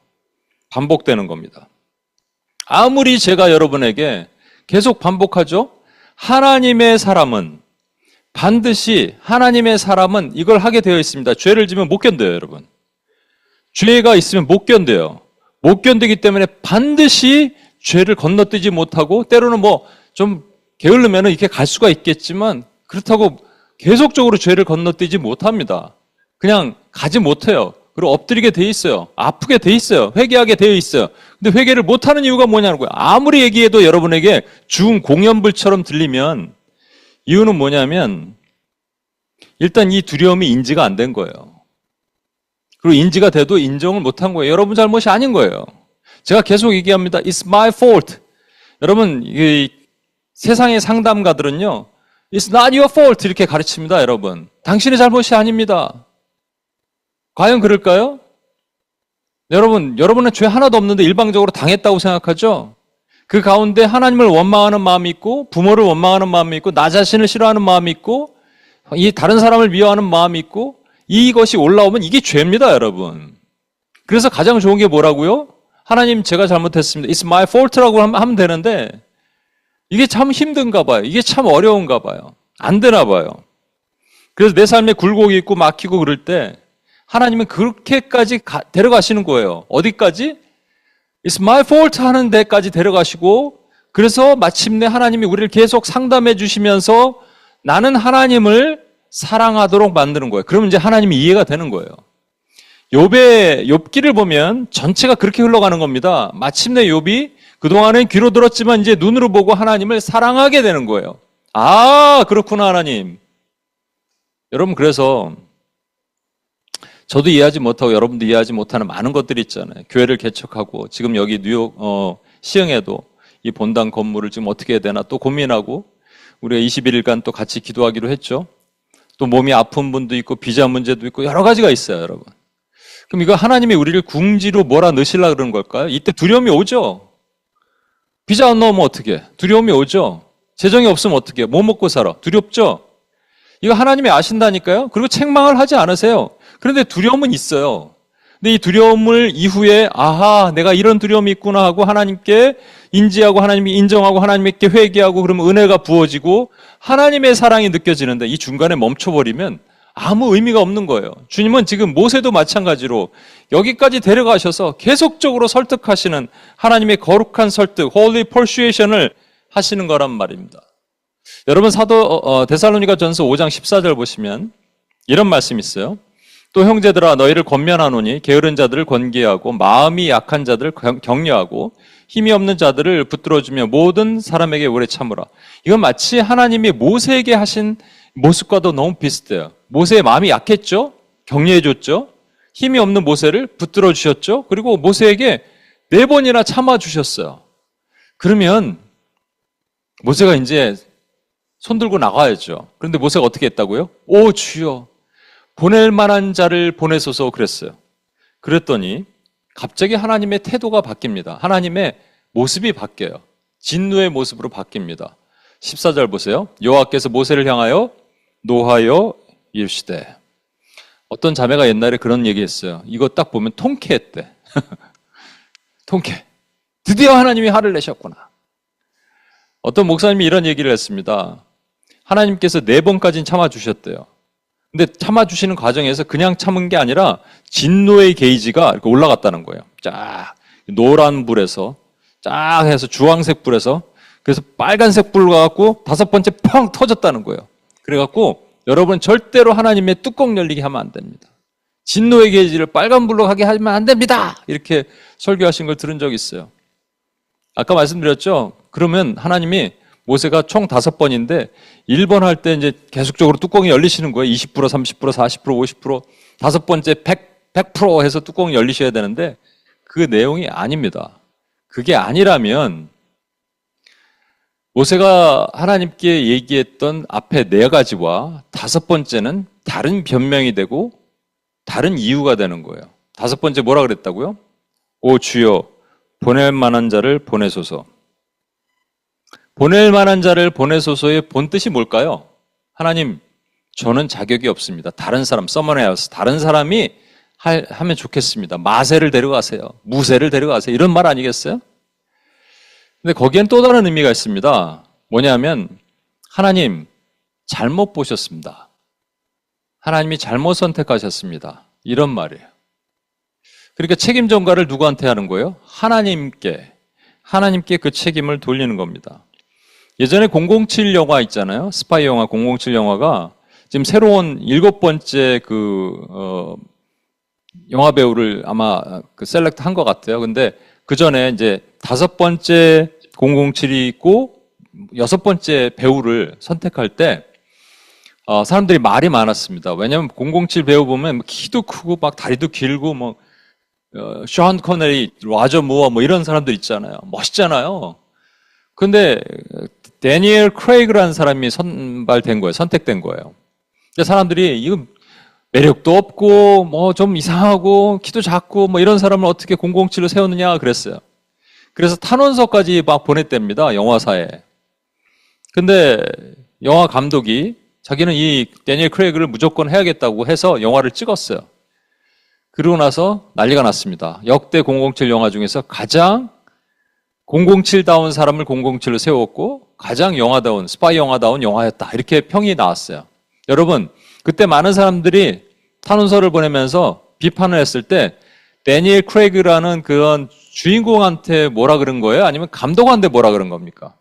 반복되는 겁니다. 아무리 제가 여러분에게 계속 반복하죠. 하나님의 사람은 이걸 하게 되어 있습니다. 죄를 지면 못 견뎌요, 여러분. 죄가 있으면 못 견뎌요. 못 견디기 때문에 반드시 죄를 건너뛰지 못하고, 때로는 뭐 좀 게을르면 이렇게 갈 수가 있겠지만, 그렇다고 계속적으로 죄를 건너뛰지 못합니다. 그냥 가지 못해요. 그리고 엎드리게 돼 있어요. 아프게 돼 있어요. 회개하게 되어 있어요. 근데 회개를 못하는 이유가 뭐냐는 거예요. 아무리 얘기해도 여러분에게 중공연불처럼 들리면, 이유는 뭐냐면 일단 이 두려움이 인지가 안 된 거예요. 그리고 인지가 돼도 인정을 못한 거예요. 여러분 잘못이 아닌 거예요. 제가 계속 얘기합니다. It's my fault. 여러분, 이 세상의 상담가들은요, It's not your fault 이렇게 가르칩니다. 여러분, 당신의 잘못이 아닙니다. 과연 그럴까요? 여러분은 죄 하나도 없는데 일방적으로 당했다고 생각하죠? 그 가운데 하나님을 원망하는 마음이 있고, 부모를 원망하는 마음이 있고, 나 자신을 싫어하는 마음이 있고, 이 다른 사람을 미워하는 마음이 있고, 이것이 올라오면 이게 죄입니다, 여러분. 그래서 가장 좋은 게 뭐라고요? 하나님, 제가 잘못했습니다. It's my fault라고 하면 되는데, 이게 참 힘든가 봐요. 이게 참 어려운가 봐요. 안 되나 봐요. 그래서 내 삶에 굴곡이 있고 막히고 그럴 때 하나님은 그렇게까지 데려가시는 거예요. 어디까지? It's my fault 하는 데까지 데려가시고, 그래서 마침내 하나님이 우리를 계속 상담해 주시면서 나는 하나님을 사랑하도록 만드는 거예요. 그러면 이제 하나님이 이해가 되는 거예요. 욥기를 보면 전체가 그렇게 흘러가는 겁니다. 마침내 욥이 그동안엔 귀로 들었지만 이제 눈으로 보고 하나님을 사랑하게 되는 거예요. 아, 그렇구나, 하나님. 여러분, 그래서 저도 이해하지 못하고 여러분도 이해하지 못하는 많은 것들이 있잖아요. 교회를 개척하고 지금 여기 뉴욕 시흥에도 이 본당 건물을 지금 어떻게 해야 되나 또 고민하고 우리가 21일간 또 같이 기도하기로 했죠. 또 몸이 아픈 분도 있고 비자 문제도 있고 여러 가지가 있어요, 여러분. 그럼 이거 하나님이 우리를 궁지로 몰아넣으시려고 그러는 걸까요? 이때 두려움이 오죠. 비자 안 나오면 어떻게? 두려움이 오죠. 재정이 없으면 어떻게? 뭐 먹고 살아? 두렵죠. 이거 하나님이 아신다니까요. 그리고 책망을 하지 않으세요. 그런데 두려움은 있어요. 근데 이 두려움을 이후에 아하, 내가 이런 두려움이 있구나 하고 하나님께 인지하고 하나님이 인정하고 하나님께 회개하고 그러면 은혜가 부어지고 하나님의 사랑이 느껴지는데 이 중간에 멈춰버리면 아무 의미가 없는 거예요. 주님은 지금 모세도 마찬가지로 여기까지 데려가셔서 계속적으로 설득하시는 하나님의 거룩한 설득, holy persuasion을 하시는 거란 말입니다. 여러분 사도 데살로니가 전서 5장 14절 보시면 이런 말씀이 있어요. 또 형제들아 너희를 권면하노니 게으른 자들을 권계하고 마음이 약한 자들을 격려하고 힘이 없는 자들을 붙들어주며 모든 사람에게 오래 참으라. 이건 마치 하나님이 모세에게 하신 모습과도 너무 비슷해요. 모세의 마음이 약했죠? 격려해줬죠? 힘이 없는 모세를 붙들어주셨죠? 그리고 모세에게 4번이나 참아주셨어요. 그러면 모세가 이제 손 들고 나가야죠. 그런데 모세가 어떻게 했다고요? 오 주여 보낼 만한 자를 보내소서 그랬어요. 그랬더니 갑자기 하나님의 태도가 바뀝니다. 하나님의 모습이 바뀌어요. 진노의 모습으로 바뀝니다. 14절 보세요. 여호와께서 모세를 향하여 노하여 이르시되. 어떤 자매가 옛날에 그런 얘기했어요. 이거 딱 보면 통쾌했대. 통쾌. 드디어 하나님이 화를 내셨구나. 어떤 목사님이 이런 얘기를 했습니다. 하나님께서 4번까지는 참아주셨대요. 근데 참아주시는 과정에서 그냥 참은 게 아니라 진노의 게이지가 이렇게 올라갔다는 거예요. 쫙 노란 불에서 쫙 해서 주황색 불에서 그래서 빨간색 불로 가갖고 5번째 펑 터졌다는 거예요. 그래갖고 여러분 절대로 하나님의 뚜껑 열리게 하면 안 됩니다. 진노의 게이지를 빨간 불로 가게 하면 안 됩니다. 이렇게 설교하신 걸 들은 적이 있어요. 아까 말씀드렸죠? 그러면 하나님이 모세가 총 5번인데 1번 할 때 이제 계속적으로 뚜껑이 열리시는 거예요. 20%, 30%, 40%, 50%, 5번째 100% 해서 뚜껑이 열리셔야 되는데 그 내용이 아닙니다. 그게 아니라면 모세가 하나님께 얘기했던 앞에 4가지와 5번째는 다른 변명이 되고 다른 이유가 되는 거예요. 5번째 뭐라 그랬다고요? 오 주여 보낼 만한 자를 보내소서. 보낼 만한 자를 보내소서의 본 뜻이 뭘까요? 하나님, 저는 자격이 없습니다. 다른 사람, 서머네하우스, 다른 사람이 하면 좋겠습니다. 마세를 데려가세요. 무세를 데려가세요. 이런 말 아니겠어요? 근데 거기엔 또 다른 의미가 있습니다. 뭐냐면 하나님, 잘못 보셨습니다. 하나님이 잘못 선택하셨습니다. 이런 말이에요. 그러니까 책임 전가를 누구한테 하는 거예요? 하나님께 그 책임을 돌리는 겁니다. 예전에 007 영화 있잖아요. 스파이 영화 007 영화가 지금 새로운 7번째 영화 배우를 아마 셀렉트 한 것 같아요. 근데 그 전에 이제 5번째 007이 있고 6번째 배우를 선택할 때 사람들이 말이 많았습니다. 왜냐하면 007 배우 보면 키도 크고 막 다리도 길고 뭐 션 코네리, 라저 무어 뭐 이런 사람들 있잖아요. 멋있잖아요. 근데 데니엘 크레이그라는 사람이 선발된 거예요. 선택된 거예요. 근데 사람들이 이거 매력도 없고 뭐 좀 이상하고 키도 작고 뭐 이런 사람을 어떻게 007로 세우느냐 그랬어요. 그래서 탄원서까지 막 보냈답니다. 영화사에. 근데 영화 감독이 자기는 이 데니엘 크레이그를 무조건 해야겠다고 해서 영화를 찍었어요. 그러고 나서 난리가 났습니다. 역대 007 영화 중에서 가장 007다운 사람을 007로 세웠고 가장 영화다운, 스파이 영화다운 영화였다. 이렇게 평이 나왔어요. 여러분, 그때 많은 사람들이 탄원서를 보내면서 비판을 했을 때 데니엘 크레이그라는 그런 주인공한테 뭐라 그런 거예요? 아니면 감독한테 뭐라 그런 겁니까?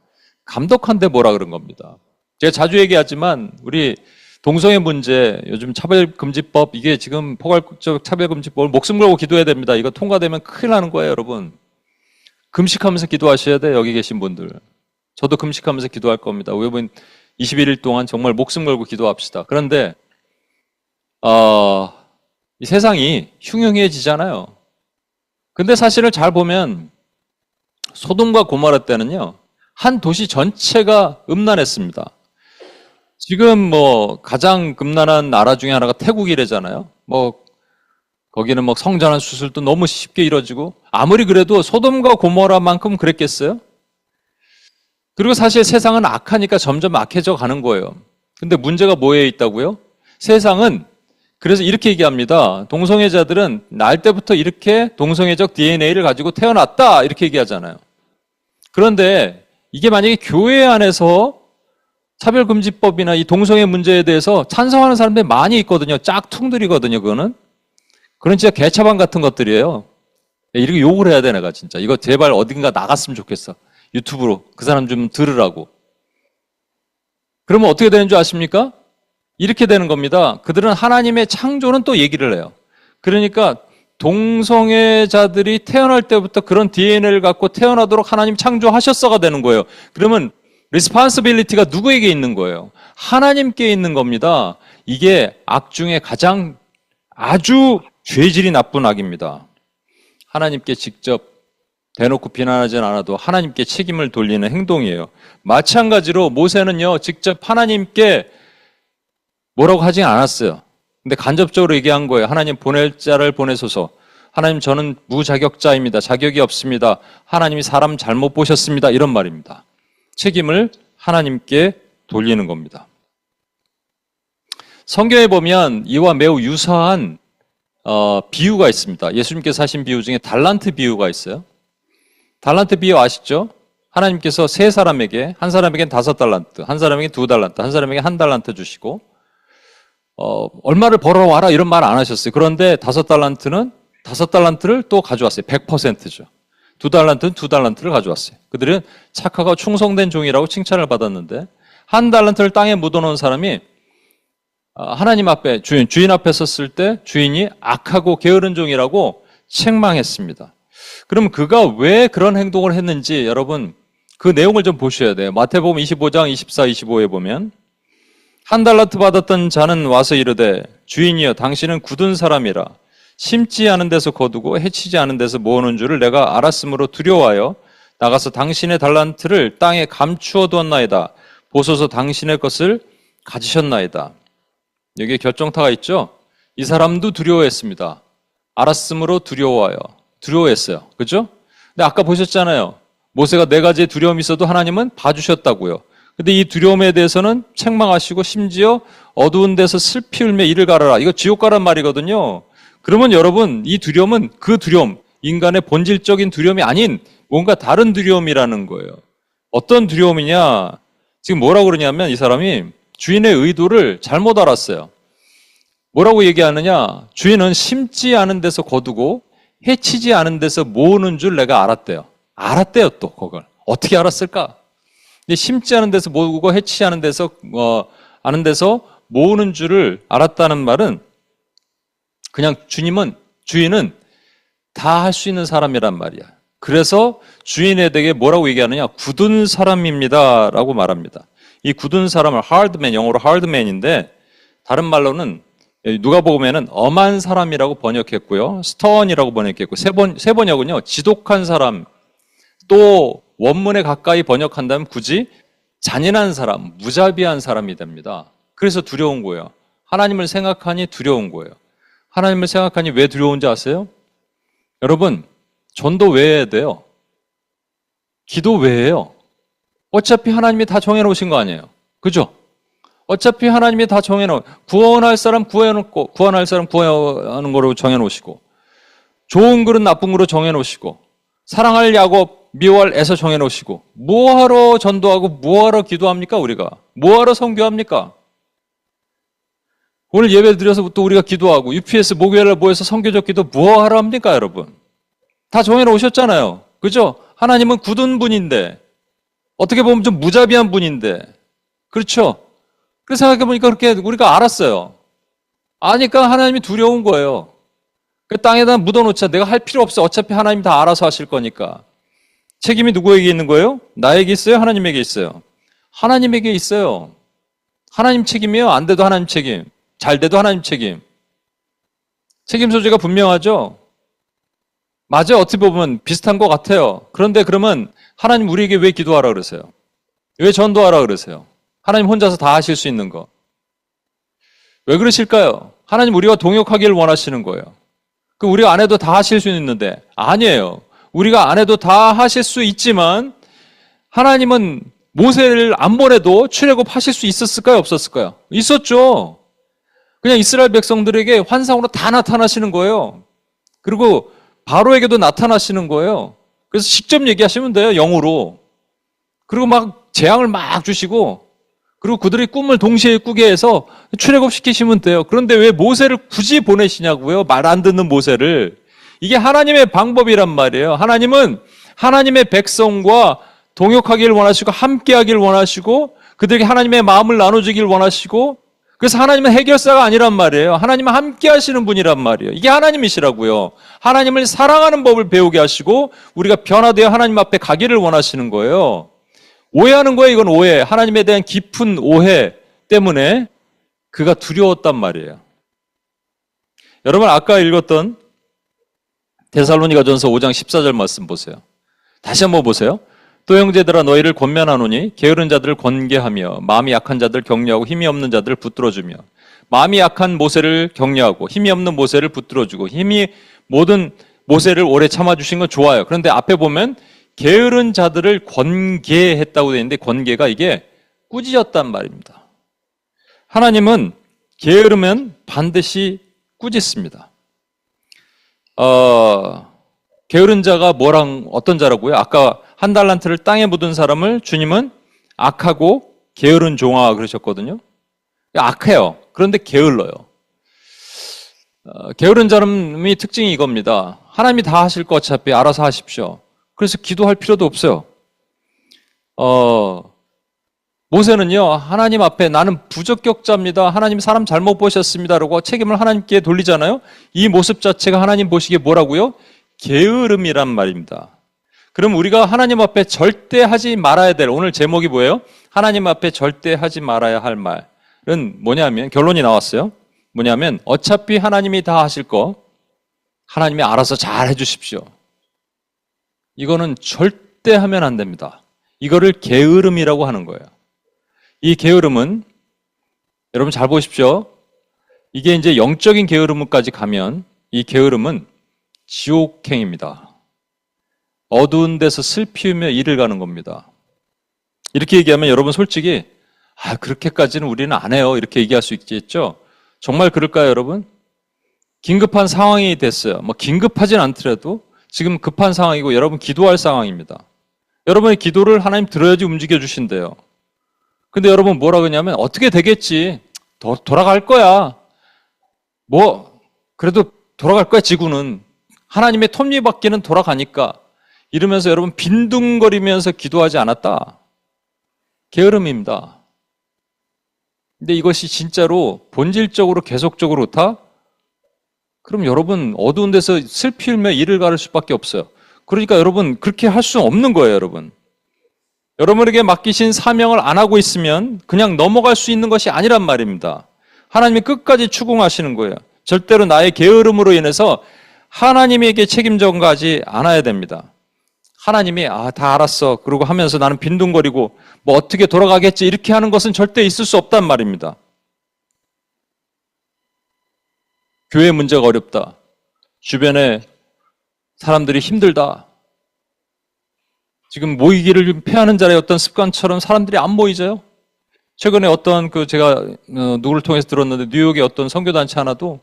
감독한테 뭐라 그런 겁니다. 제가 자주 얘기하지만 우리 동성애 문제, 요즘 차별금지법, 이게 지금 포괄적 차별금지법을 목숨 걸고 기도해야 됩니다. 이거 통과되면 큰일 나는 거예요, 여러분. 금식하면서 기도하셔야 돼요, 여기 계신 분들. 저도 금식하면서 기도할 겁니다. 외부인 21일 동안 정말 목숨 걸고 기도합시다. 그런데 이 세상이 흉흉해지잖아요. 근데 사실을 잘 보면 소돔과 고모라 때는요, 한 도시 전체가 음란했습니다. 지금 뭐 가장 음란한 나라 중에 하나가 태국이래잖아요. 뭐 거기는 뭐 성전환 수술도 너무 쉽게 이루어지고, 아무리 그래도 소돔과 고모라만큼 그랬겠어요? 그리고 사실 세상은 악하니까 점점 악해져 가는 거예요. 근데 문제가 뭐에 있다고요? 세상은, 그래서 이렇게 얘기합니다. 동성애자들은 날 때부터 이렇게 동성애적 DNA를 가지고 태어났다, 이렇게 얘기하잖아요. 그런데 이게 만약에 교회 안에서 차별금지법이나 이 동성애 문제에 대해서 찬성하는 사람들이 많이 있거든요. 짝퉁들이거든요, 그거는. 그건 진짜 개차반 같은 것들이에요. 이렇게 욕을 해야 돼, 내가 진짜. 이거 제발 어딘가 나갔으면 좋겠어. 유튜브로. 그 사람 좀 들으라고. 그러면 어떻게 되는 줄 아십니까? 이렇게 되는 겁니다. 그들은 하나님의 창조는 또 얘기를 해요. 그러니까 동성애자들이 태어날 때부터 그런 DNA를 갖고 태어나도록 하나님 창조하셨어가 되는 거예요. 그러면 리스폰시빌리티가 누구에게 있는 거예요? 하나님께 있는 겁니다. 이게 악 중에 가장 아주 죄질이 나쁜 악입니다. 하나님께 직접 대놓고 비난하진 않아도 하나님께 책임을 돌리는 행동이에요. 마찬가지로 모세는요, 직접 하나님께 뭐라고 하진 않았어요. 근데 간접적으로 얘기한 거예요. 하나님 보낼 자를 보내소서. 하나님 저는 무자격자입니다. 자격이 없습니다. 하나님이 사람 잘못 보셨습니다. 이런 말입니다. 책임을 하나님께 돌리는 겁니다. 성경에 보면 이와 매우 유사한 비유가 있습니다. 예수님께서 하신 비유 중에 달란트 비유가 있어요. 달란트 비유 아시죠? 하나님께서 세 사람에게, 한 사람에겐 5달란트, 한 사람에겐 2달란트, 한 사람에게 1달란트 주시고, 얼마를 벌어와라 이런 말 안 하셨어요. 그런데 5달란트를 또 가져왔어요. 100%죠. 2달란트는 2달란트를 가져왔어요. 그들은 착하고 충성된 종이라고 칭찬을 받았는데, 1달란트를 땅에 묻어놓은 사람이 하나님 앞에, 주인 앞에 섰을 때 주인이 악하고 게으른 종이라고 책망했습니다. 그럼 그가 왜 그런 행동을 했는지 여러분 그 내용을 좀 보셔야 돼요. 마태복음 25장 24, 25에 보면 1달란트 받았던 자는 와서 이르되 주인이여 당신은 굳은 사람이라 심지 않은 데서 거두고 해치지 않은 데서 모으는 줄을 내가 알았으므로 두려워하여 나가서 당신의 달란트를 땅에 감추어 두었나이다. 보소서 당신의 것을 가지셨나이다. 여기에 결정타가 있죠? 이 사람도 두려워했습니다. 알았으므로 두려워하여. 두려워했어요. 그죠? 근데 아까 보셨잖아요. 모세가 4가지의 두려움이 있어도 하나님은 봐주셨다고요. 근데 이 두려움에 대해서는 책망하시고 심지어 어두운 데서 슬피 울며 이를 가라라. 이거 지옥 가란 말이거든요. 그러면 여러분 이 두려움은 그 두려움, 인간의 본질적인 두려움이 아닌 뭔가 다른 두려움이라는 거예요. 어떤 두려움이냐? 지금 뭐라고 그러냐면 이 사람이 주인의 의도를 잘못 알았어요. 뭐라고 얘기하느냐? 주인은 심지 않은 데서 거두고 해치지 않은 데서 모으는 줄 내가 알았대요. 알았대요, 또 그걸. 어떻게 알았을까? 근데 심지 않은 데서 모으고 해치지 않은 데서 모으는 줄을 알았다는 말은 그냥 주인은 다 할 수 있는 사람이란 말이야. 그래서 주인에게 뭐라고 얘기하느냐? 굳은 사람입니다 라고 말합니다. 이 굳은 사람을 hardman, 영어로 hardman인데 다른 말로는 누가복음에는 엄한 사람이라고 번역했고요. stubborn이라고 번역했고 세 번역은요. 지독한 사람, 또 원문에 가까이 번역한다면 굳이 잔인한 사람, 무자비한 사람이 됩니다. 그래서 두려운 거예요. 하나님을 생각하니 두려운 거예요. 하나님을 생각하니 왜 두려운지 아세요? 여러분, 전도 왜 해야 돼요? 기도 왜 해요? 어차피 하나님이 다 정해놓으신 거 아니에요? 그죠? 어차피 하나님이 다 정해놓은, 구원할 사람 구해놓고, 구원할 사람 구원하는 거로 정해놓으시고, 좋은 글은 나쁜 글로 정해놓으시고, 사랑할 야곱, 미워할 에서 정해놓으시고, 뭐하러 전도하고 뭐하러 기도합니까, 우리가? 뭐하러 선교합니까? 오늘 예배 드려서 또 우리가 기도하고, UPS 목요일날 모여서 선교적 기도 뭐하러 합니까, 여러분? 다 정해놓으셨잖아요. 그죠? 하나님은 굳은 분인데, 어떻게 보면 좀 무자비한 분인데, 그렇죠? 그래서 생각해보니까 그렇게 우리가 알았어요. 아니까 하나님이 두려운 거예요. 그 땅에다 묻어놓자. 내가 할 필요 없어. 어차피 하나님 다 알아서 하실 거니까. 책임이 누구에게 있는 거예요? 나에게 있어요? 하나님에게 있어요? 하나님에게 있어요. 하나님 책임이에요? 안 돼도 하나님 책임. 잘 돼도 하나님 책임. 책임 소재가 분명하죠? 맞아요. 어떻게 보면 비슷한 것 같아요. 그런데 그러면 하나님 우리에게 왜 기도하라 그러세요? 왜 전도하라 그러세요? 하나님 혼자서 다 하실 수 있는 거. 왜 그러실까요? 하나님 우리와 동역하기를 원하시는 거예요. 그 우리가 안 해도 다 하실 수 있는데 아니에요. 우리가 안 해도 다 하실 수 있지만 하나님은 모세를 안 보내도 출애굽하실 수 있었을까요? 없었을까요? 있었죠. 그냥 이스라엘 백성들에게 환상으로 다 나타나시는 거예요. 그리고 바로에게도 나타나시는 거예요. 그래서 직접 얘기하시면 돼요. 영으로. 그리고 막 재앙을 막 주시고 그리고 그들의 꿈을 동시에 꾸게 해서 출애굽시키시면 돼요. 그런데 왜 모세를 굳이 보내시냐고요? 말 안 듣는 모세를. 이게 하나님의 방법이란 말이에요. 하나님은 하나님의 백성과 동역하기를 원하시고 함께하기를 원하시고 그들에게 하나님의 마음을 나눠주기를 원하시고 그래서 하나님은 해결사가 아니란 말이에요. 하나님은 함께하시는 분이란 말이에요. 이게 하나님이시라고요. 하나님을 사랑하는 법을 배우게 하시고 우리가 변화되어 하나님 앞에 가기를 원하시는 거예요. 오해하는 거예요. 이건 오해. 하나님에 대한 깊은 오해 때문에 그가 두려웠단 말이에요. 여러분 아까 읽었던 데살로니가전서 5장 14절 말씀 보세요. 다시 한번 보세요. 또 형제들아 너희를 권면하노니 게으른 자들을 권계하며 마음이 약한 자들 격려하고 힘이 없는 자들을 붙들어주며 마음이 약한 모세를 격려하고 힘이 없는 모세를 붙들어주고 힘이 모든 모세를 오래 참아주신 건 좋아요. 그런데 앞에 보면 게으른 자들을 권계했다고 되어 있는데 권계가 이게 꾸짖었단 말입니다. 하나님은 게으르면 반드시 꾸짖습니다. 게으른 자가 뭐랑 어떤 자라고요? 아까 한 달란트를 땅에 묻은 사람을 주님은 악하고 게으른 종아 그러셨거든요. 악해요. 그런데 게을러요. 게으른 사람의 특징이 이겁니다. 하나님이 다 하실 거 어차피 알아서 하십시오. 그래서 기도할 필요도 없어요. 모세는요, 하나님 앞에 나는 부적격자입니다. 하나님 사람 잘못 보셨습니다. 라고 책임을 하나님께 돌리잖아요. 이 모습 자체가 하나님 보시기에 뭐라고요? 게으름이란 말입니다. 그럼 우리가 하나님 앞에 절대 하지 말아야 될, 오늘 제목이 뭐예요? 하나님 앞에 절대 하지 말아야 할 말은 뭐냐면, 결론이 나왔어요. 뭐냐면, 어차피 하나님이 다 하실 거, 하나님이 알아서 잘 해주십시오. 이거는 절대 하면 안 됩니다. 이거를 게으름이라고 하는 거예요. 이 게으름은, 여러분 잘 보십시오. 이게 이제 영적인 게으름까지 가면, 이 게으름은 지옥행입니다. 어두운 데서 슬피우며 이를 가는 겁니다. 이렇게 얘기하면 여러분 솔직히 그렇게까지는 우리는 안 해요. 이렇게 얘기할 수 있겠죠. 정말 그럴까요, 여러분? 긴급한 상황이 됐어요. 뭐 긴급하진 않더라도 지금 급한 상황이고 여러분 기도할 상황입니다. 여러분의 기도를 하나님 들어야지 움직여 주신대요. 근데 여러분 뭐라 그러냐면 어떻게 되겠지. 돌아갈 거야. 뭐 그래도 돌아갈 거야, 지구는. 하나님의 톱니바퀴는 돌아가니까. 이러면서 여러분 빈둥거리면서 기도하지 않았다. 게으름입니다. 근데 이것이 진짜로 본질적으로 계속적으로 그렇다? 그럼 여러분 어두운 데서 슬피 울며 이를 가를 수밖에 없어요. 그러니까 여러분 그렇게 할 수 없는 거예요, 여러분. 여러분에게 맡기신 사명을 안 하고 있으면 그냥 넘어갈 수 있는 것이 아니란 말입니다. 하나님이 끝까지 추궁하시는 거예요. 절대로 나의 게으름으로 인해서 하나님에게 책임 전가하지 않아야 됩니다. 하나님이 다 알았어 그러고 하면서 나는 빈둥거리고 뭐 어떻게 돌아가겠지 이렇게 하는 것은 절대 있을 수 없단 말입니다. 교회 문제가 어렵다. 주변에 사람들이 힘들다. 지금 모이기를 패하는 자의 어떤 습관처럼 사람들이 안 모이져요. 최근에 어떤 제가 누구를 통해서 들었는데 뉴욕의 어떤 선교단체 하나도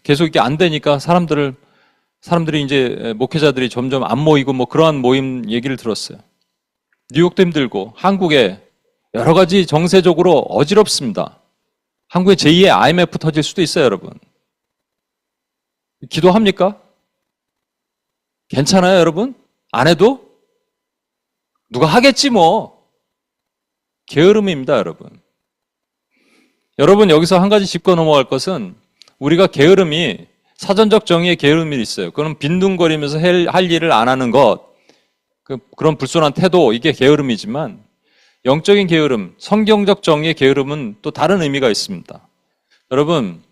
계속 이게 안 되니까 사람들이 이제 목회자들이 점점 안 모이고 뭐 그러한 모임 얘기를 들었어요. 뉴욕도 힘들고 한국에 여러 가지 정세적으로 어지럽습니다. 한국에 제2의 IMF 터질 수도 있어요, 여러분. 기도합니까? 괜찮아요, 여러분? 안 해도? 누가 하겠지 뭐. 게으름입니다, 여러분. 여러분 여기서 한 가지 짚고 넘어갈 것은 우리가 게으름이 사전적 정의의 게으름이 있어요. 그건 빈둥거리면서 할 일을 안 하는 것, 그런 불손한 태도, 이게 게으름이지만 영적인 게으름, 성경적 정의의 게으름은 또 다른 의미가 있습니다. 여러분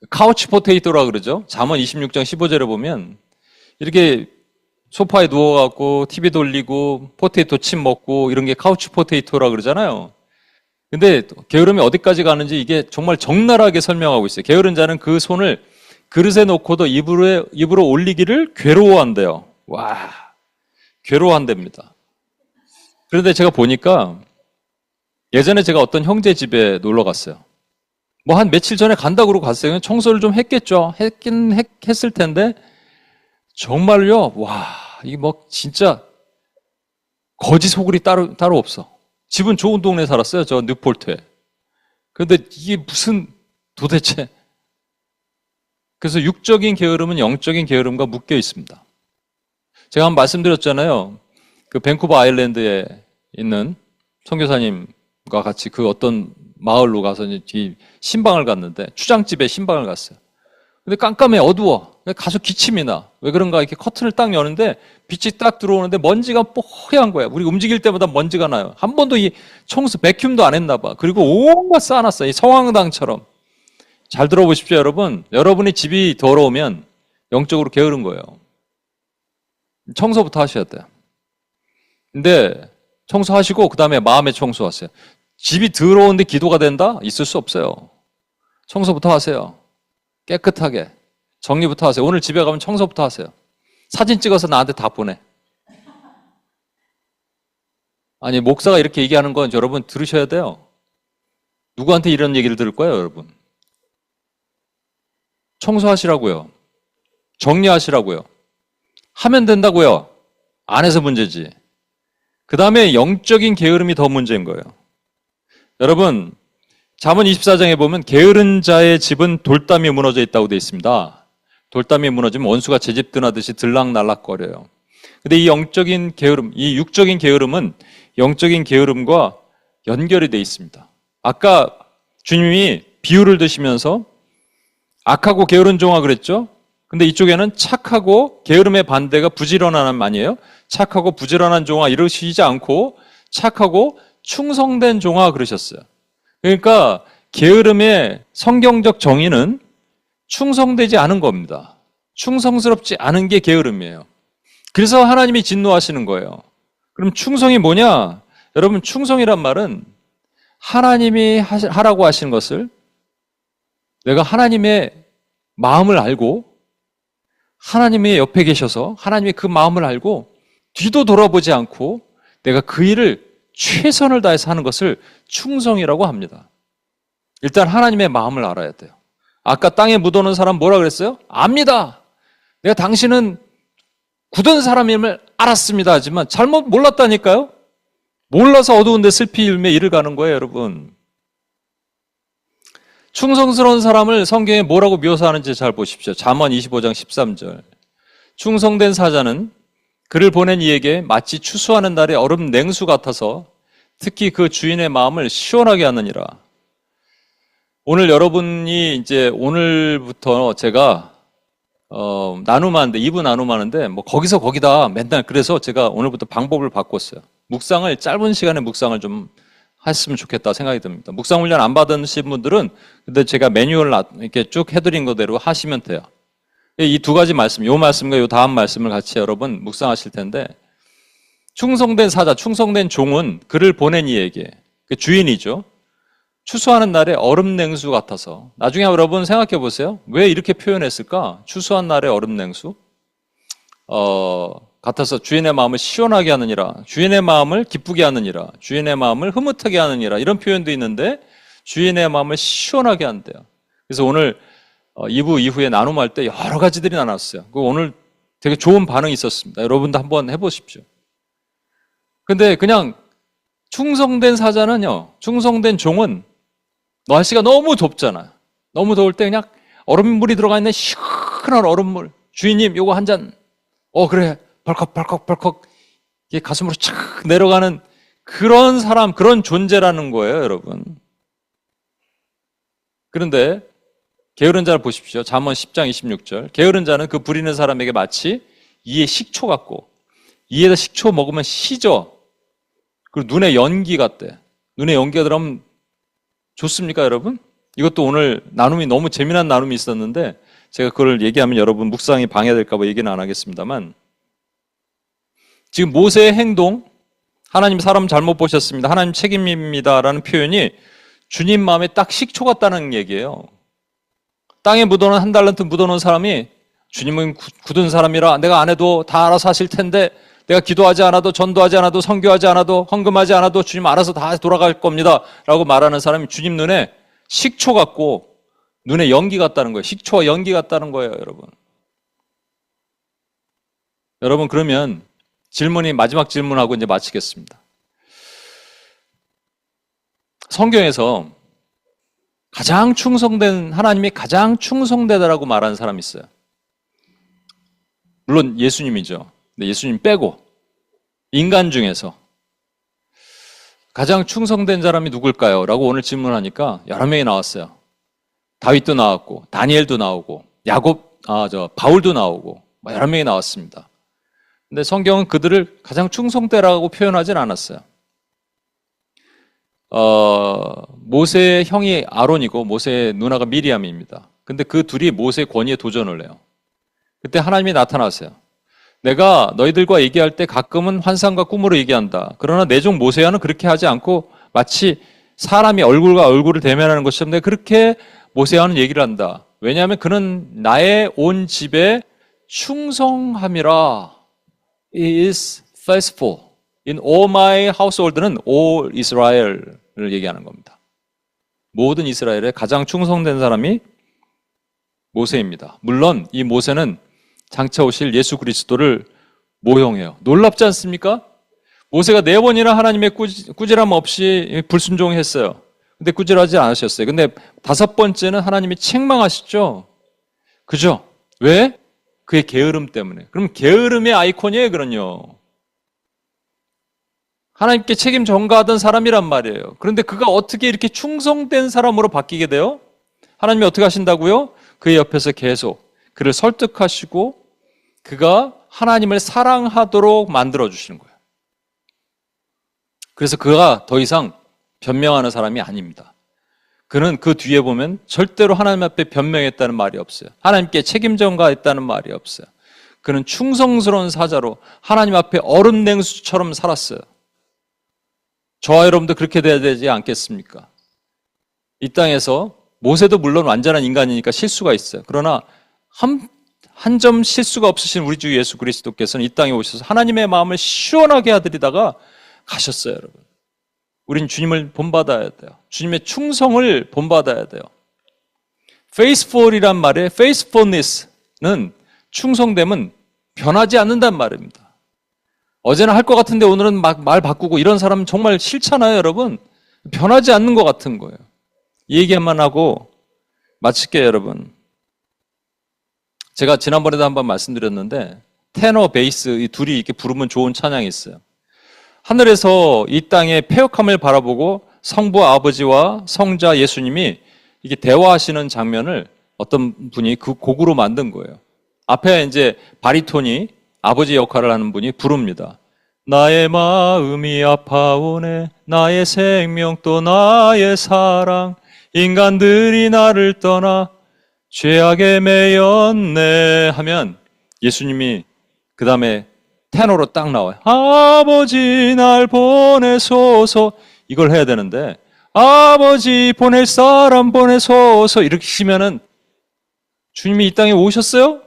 카우치 포테이토라 그러죠. 잠언 26장 15절에 보면 이렇게 소파에 누워갖고 TV 돌리고 포테이토 칩 먹고 이런 게 카우치 포테이토라 그러잖아요. 근데 게으름이 어디까지 가는지 이게 정말 적나라하게 설명하고 있어요. 게으른 자는 그 손을 그릇에 놓고도 입으로 올리기를 괴로워한대요. 와, 괴로워한답니다. 그런데 제가 보니까 예전에 제가 어떤 형제 집에 놀러 갔어요. 뭐 한 며칠 전에 간다고 그러고 갔어요. 청소를 좀 했겠죠. 했을 텐데 정말요. 와, 이게 뭐 진짜 거지 소굴이 따로 없어. 집은 좋은 동네에 살았어요. 저 뉴폴트에. 그런데 이게 무슨 도대체. 그래서 육적인 게으름은 영적인 게으름과 묶여 있습니다. 제가 한번 말씀드렸잖아요. 그 밴쿠버 아일랜드에 있는 선교사님과 같이 그 어떤 마을로 가서 이제 신방을 갔는데 추장집에 신방을 갔어요. 근데 깜깜해, 어두워. 가서 기침이 나. 왜 그런가? 이렇게 커튼을 딱 여는데 빛이 딱 들어오는데 먼지가 뽀얀 거야. 우리 움직일 때마다 먼지가 나요. 한 번도 이 청소, 백큐음도 안 했나 봐. 그리고 온갖 쌓아놨어요. 이 성황당처럼. 잘 들어보십시오, 여러분. 여러분의 집이 더러우면 영적으로 게으른 거예요. 청소부터 하셔야 돼요. 근데 청소하시고 그 다음에 마음의 청소하세요. 집이 더러운데 기도가 된다? 있을 수 없어요. 청소부터 하세요. 깨끗하게. 정리부터 하세요. 오늘 집에 가면 청소부터 하세요. 사진 찍어서 나한테 다 보내. 아니, 목사가 이렇게 얘기하는 건 여러분 들으셔야 돼요. 누구한테 이런 얘기를 들을 거예요, 여러분? 청소하시라고요. 정리하시라고요. 하면 된다고요. 안 해서 문제지. 그 다음에 영적인 게으름이 더 문제인 거예요. 여러분, 잠언 24장에 보면 게으른 자의 집은 돌담이 무너져 있다고 되어 있습니다. 돌담이 무너지면 원수가 제집 드나듯이 들락날락거려요. 근데 이 영적인 게으름, 이 육적인 게으름은 영적인 게으름과 연결이 되어 있습니다. 아까 주님이 비유를 드시면서 악하고 게으른 종아 그랬죠? 근데 이쪽에는 착하고 게으름의 반대가 부지런한 말이에요. 착하고 부지런한 종아 이러시지 않고 착하고 충성된 종아 그러셨어요. 그러니까 게으름의 성경적 정의는 충성되지 않은 겁니다. 충성스럽지 않은 게 게으름이에요. 그래서 하나님이 진노하시는 거예요. 그럼 충성이 뭐냐? 여러분, 충성이란 말은 하나님이 하라고 하시는 것을 내가 하나님의 마음을 알고 하나님의 옆에 계셔서 하나님의 그 마음을 알고 뒤도 돌아보지 않고 내가 그 일을 최선을 다해서 하는 것을 충성이라고 합니다. 일단 하나님의 마음을 알아야 돼요. 아까 땅에 묻어놓은 사람 뭐라 그랬어요? 압니다. 내가 당신은 굳은 사람임을 알았습니다 하지만 잘못 몰랐다니까요. 몰라서 어두운 데 슬피 울며 일을 가는 거예요, 여러분. 충성스러운 사람을 성경에 뭐라고 묘사하는지 잘 보십시오. 잠언 25장 13절. 충성된 사자는 그를 보낸 이에게 마치 추수하는 날의 얼음 냉수 같아서 특히 그 주인의 마음을 시원하게 하느니라. 오늘 여러분이 이제 오늘부터 제가 나눔하는데 2부 나눔하는데 뭐 거기서 거기다 맨날 그래서 제가 오늘부터 방법을 바꿨어요. 묵상을 짧은 시간에 묵상을 좀 했으면 좋겠다 생각이 듭니다. 묵상 훈련 안 받으신 분들은 근데 제가 매뉴얼 이렇게 쭉 해드린 거대로 하시면 돼요. 이 두 가지 말씀, 요 말씀과 요 다음 말씀을 같이 여러분 묵상하실 텐데 충성된 사자, 충성된 종은 그를 보낸 이에게 그 주인이죠. 추수하는 날에 얼음 냉수 같아서 나중에 여러분 생각해 보세요. 왜 이렇게 표현했을까? 추수한 날에 얼음 냉수 같아서 주인의 마음을 시원하게 하느니라, 주인의 마음을 기쁘게 하느니라, 주인의 마음을 흐뭇하게 하느니라 이런 표현도 있는데 주인의 마음을 시원하게 한대요. 그래서 오늘 2부 이후에 나눔할 때 여러 가지들이 나눴어요. 오늘 되게 좋은 반응이 있었습니다. 여러분도 한번 해보십시오. 근데 그냥 충성된 사자는요, 충성된 종은 날씨가 너무 덥잖아요. 너무 더울 때 그냥 얼음물이 들어가 있는 시원한 얼음물. 주인님, 요거 한 잔. 그래. 벌컥벌컥벌컥 이게 가슴으로 착 내려가는 그런 사람, 그런 존재라는 거예요, 여러분. 그런데 게으른 자를 보십시오. 잠언 10장 26절. 게으른 자는 그 부리는 사람에게 마치 이에 식초 같고, 이에다 식초 먹으면 시져. 그리고 눈에 연기 같대. 눈에 연기가 들어가면 좋습니까, 여러분? 이것도 오늘 나눔이 너무 재미난 나눔이 있었는데 제가 그걸 얘기하면 여러분 묵상이 방해될까 봐 얘기는 안 하겠습니다만, 지금 모세의 행동, 하나님 사람 잘못 보셨습니다, 하나님 책임입니다라는 표현이 주님 마음에 딱 식초 같다는 얘기예요. 땅에 묻어놓은 한 달란트 묻어놓은 사람이 주님은 굳은 사람이라 내가 안 해도 다 알아서 하실 텐데, 내가 기도하지 않아도 전도하지 않아도 선교하지 않아도 헌금하지 않아도 주님 알아서 다 돌아갈 겁니다 라고 말하는 사람이 주님 눈에 식초 같고 눈에 연기 같다는 거예요. 식초와 연기 같다는 거예요, 여러분. 여러분, 그러면 마지막 질문하고 이제 마치겠습니다. 성경에서 하나님이 가장 충성되다라고 말하는 사람이 있어요. 물론 예수님이죠. 근데 예수님 빼고 인간 중에서 가장 충성된 사람이 누굴까요? 라고 오늘 질문하니까 여러 명이 나왔어요. 다윗도 나왔고, 다니엘도 나오고, 바울도 나오고, 여러 명이 나왔습니다. 근데 성경은 그들을 가장 충성되라고 표현하진 않았어요. 모세의 형이 아론이고 모세의 누나가 미리암입니다. 근데 그 둘이 모세의 권위에 도전을 해요. 그때 하나님이 나타나세요. 내가 너희들과 얘기할 때 가끔은 환상과 꿈으로 얘기한다. 그러나 내 종 모세와는 그렇게 하지 않고 마치 사람이 얼굴과 얼굴을 대면하는 것처럼 내가 그렇게 모세와는 얘기를 한다. 왜냐하면 그는 나의 온 집에 충성함이라. He is faithful. In all my household는 all Israel을 얘기하는 겁니다. 모든 이스라엘의 가장 충성된 사람이 모세입니다. 물론 이 모세는 장차 오실 예수 그리스도를 모형해요. 놀랍지 않습니까? 모세가 4번이나 하나님의 꾸지람 없이 불순종했어요. 근데 꾸지람하지 않으셨어요. 근데 5번째는 하나님이 책망하시죠. 그죠? 왜? 그의 게으름 때문에. 그럼 게으름의 아이콘이에요, 그런요. 하나님께 책임 전가하던 사람이란 말이에요. 그런데 그가 어떻게 이렇게 충성된 사람으로 바뀌게 돼요? 하나님이 어떻게 하신다고요? 그의 옆에서 계속 그를 설득하시고 그가 하나님을 사랑하도록 만들어주시는 거예요. 그래서 그가 더 이상 변명하는 사람이 아닙니다. 그는 그 뒤에 보면 절대로 하나님 앞에 변명했다는 말이 없어요. 하나님께 책임 전가했다는 말이 없어요. 그는 충성스러운 사자로 하나님 앞에 얼음 냉수처럼 살았어요. 저와 여러분도 그렇게 돼야 되지 않겠습니까? 이 땅에서 모세도 물론 완전한 인간이니까 실수가 있어요. 그러나 한 점 실수가 없으신 우리 주 예수 그리스도께서는 이 땅에 오셔서 하나님의 마음을 시원하게 하드리다가 가셨어요, 여러분. 우린 주님을 본받아야 돼요. 주님의 충성을 본받아야 돼요. faithful이란 말에 faithfulness는 충성됨은 변하지 않는다는 말입니다. 어제는 할 것 같은데 오늘은 막 말 바꾸고 이런 사람은 정말 싫잖아요, 여러분. 변하지 않는 것 같은 거예요. 이 얘기만 하고 마칠게요, 여러분. 제가 지난번에도 한번 말씀드렸는데 테너, 베이스 이 둘이 이렇게 부르면 좋은 찬양이 있어요. 하늘에서 이 땅의 패역함을 바라보고 성부 아버지와 성자 예수님이 이게 대화하시는 장면을 어떤 분이 그 곡으로 만든 거예요. 앞에 이제 바리톤이 아버지 역할을 하는 분이 부릅니다. 나의 마음이 아파오네, 나의 생명 또 나의 사랑, 인간들이 나를 떠나 죄악에 매였네 하면 예수님이 그 다음에 테너로 딱 나와요. 아버지 날 보내소서, 이걸 해야 되는데 아버지 보낼 사람 보내소서 이렇게 치면은 주님이 이 땅에 오셨어요?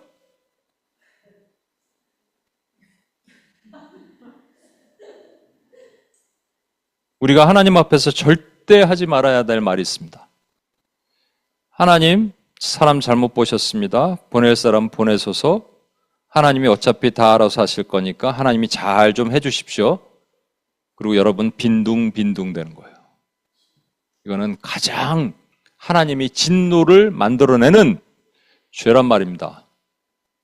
우리가 하나님 앞에서 절대 하지 말아야 될 말이 있습니다. 하나님, 사람 잘못 보셨습니다. 보낼 사람 보내소서. 하나님이 어차피 다 알아서 하실 거니까 하나님이 잘 좀 해주십시오. 그리고 여러분 빈둥빈둥 되는 거예요. 이거는 가장 하나님이 진노를 만들어내는 죄란 말입니다.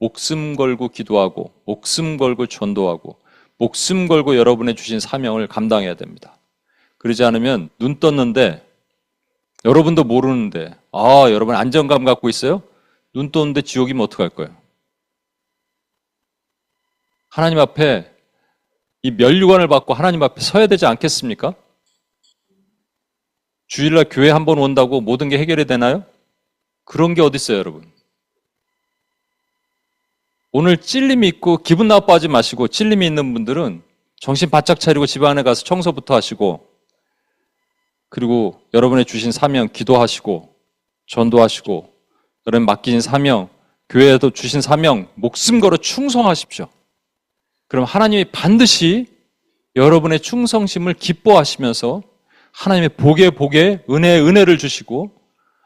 목숨 걸고 기도하고 목숨 걸고 전도하고 목숨 걸고 여러분의 주신 사명을 감당해야 됩니다. 그러지 않으면 눈 떴는데 여러분도 모르는데 아, 여러분 안정감 갖고 있어요? 눈 떠는데 지옥이면 어떡할 거예요? 하나님 앞에 이 면류관을 받고 하나님 앞에 서야 되지 않겠습니까? 주일날 교회 한번 온다고 모든 게 해결이 되나요? 그런 게 어디 있어요, 여러분? 오늘 찔림이 있고 기분 나빠하지 마시고, 찔림이 있는 분들은 정신 바짝 차리고 집 안에 가서 청소부터 하시고, 그리고 여러분의 주신 사명 기도하시고 전도하시고, 여러분 맡기신 사명, 교회에도 주신 사명 목숨 걸어 충성하십시오. 그럼 하나님이 반드시 여러분의 충성심을 기뻐하시면서 하나님의 복에 은혜에 은혜를 주시고,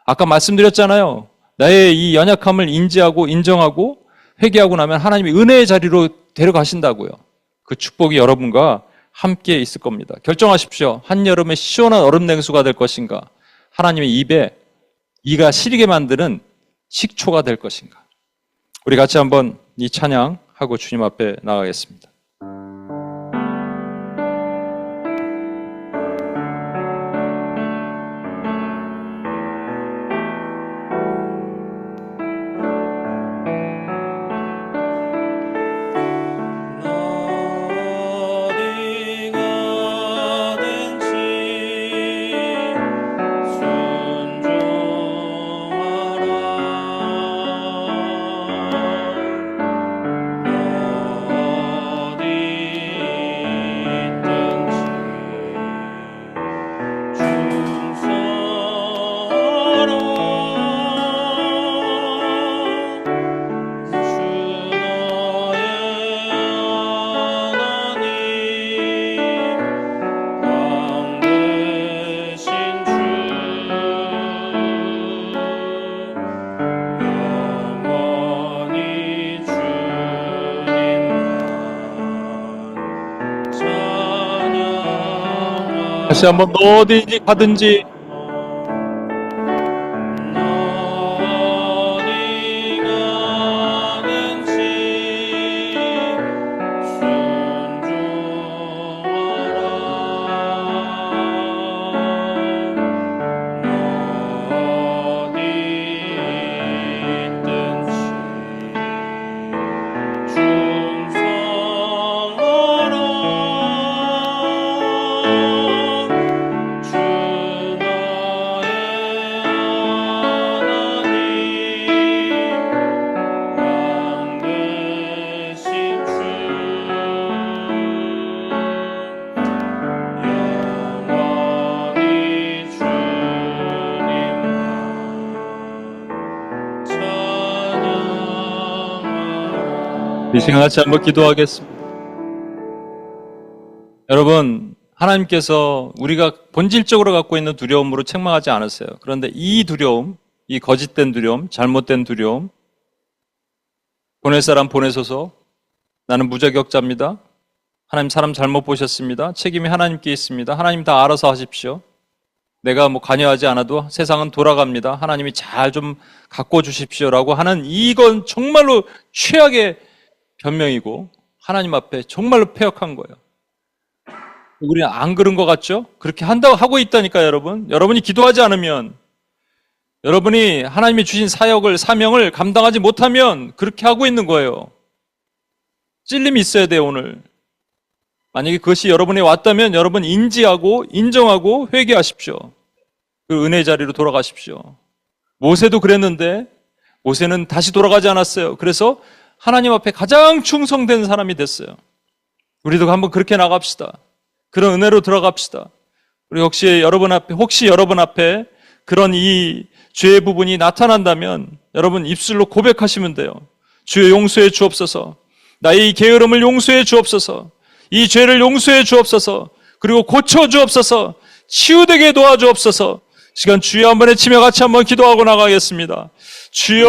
아까 말씀드렸잖아요. 나의 이 연약함을 인지하고 인정하고 회개하고 나면 하나님이 은혜의 자리로 데려가신다고요. 그 축복이 여러분과 함께 있을 겁니다. 결정하십시오. 한여름의 시원한 얼음 냉수가 될 것인가, 하나님의 입에 이가 시리게 만드는 식초가 될 것인가. 우리 같이 한번 이 찬양하고 주님 앞에 나가겠습니다. 다시 한번 어디든지 가든지 이 시간 같이 한번 기도하겠습니다. 여러분, 하나님께서 우리가 본질적으로 갖고 있는 두려움으로 책망하지 않으세요. 그런데 이 두려움, 이 거짓된 두려움, 잘못된 두려움, 보낼 사람 보내소서, 나는 무자격자입니다, 하나님 사람 잘못 보셨습니다, 책임이 하나님께 있습니다, 하나님 다 알아서 하십시오, 내가 뭐 관여하지 않아도 세상은 돌아갑니다, 하나님이 잘 좀 가꿔 주십시오라고 하는, 이건 정말로 최악의 변명이고 하나님 앞에 정말로 패역한 거예요. 우리는 안 그런 것 같죠? 그렇게 한다고 하고 있다니까요, 여러분. 여러분이 기도하지 않으면, 여러분이 하나님이 주신 사명을 감당하지 못하면 그렇게 하고 있는 거예요. 찔림이 있어야 돼요, 오늘. 만약에 그것이 여러분에 왔다면 여러분 인지하고 인정하고 회개하십시오. 그 은혜의 자리로 돌아가십시오. 모세도 그랬는데 모세는 다시 돌아가지 않았어요. 그래서 하나님 앞에 가장 충성된 사람이 됐어요. 우리도 한번 그렇게 나갑시다. 그런 은혜로 들어갑시다. 우리 혹시 여러분 앞에 그런 이 죄의 부분이 나타난다면 여러분 입술로 고백하시면 돼요. 주여 용서해 주옵소서. 나의 이 게으름을 용서해 주옵소서. 이 죄를 용서해 주옵소서. 그리고 고쳐 주옵소서. 치유되게 도와주옵소서. 시간 주여 한번 외치며 같이 한번 기도하고 나가겠습니다. 주여!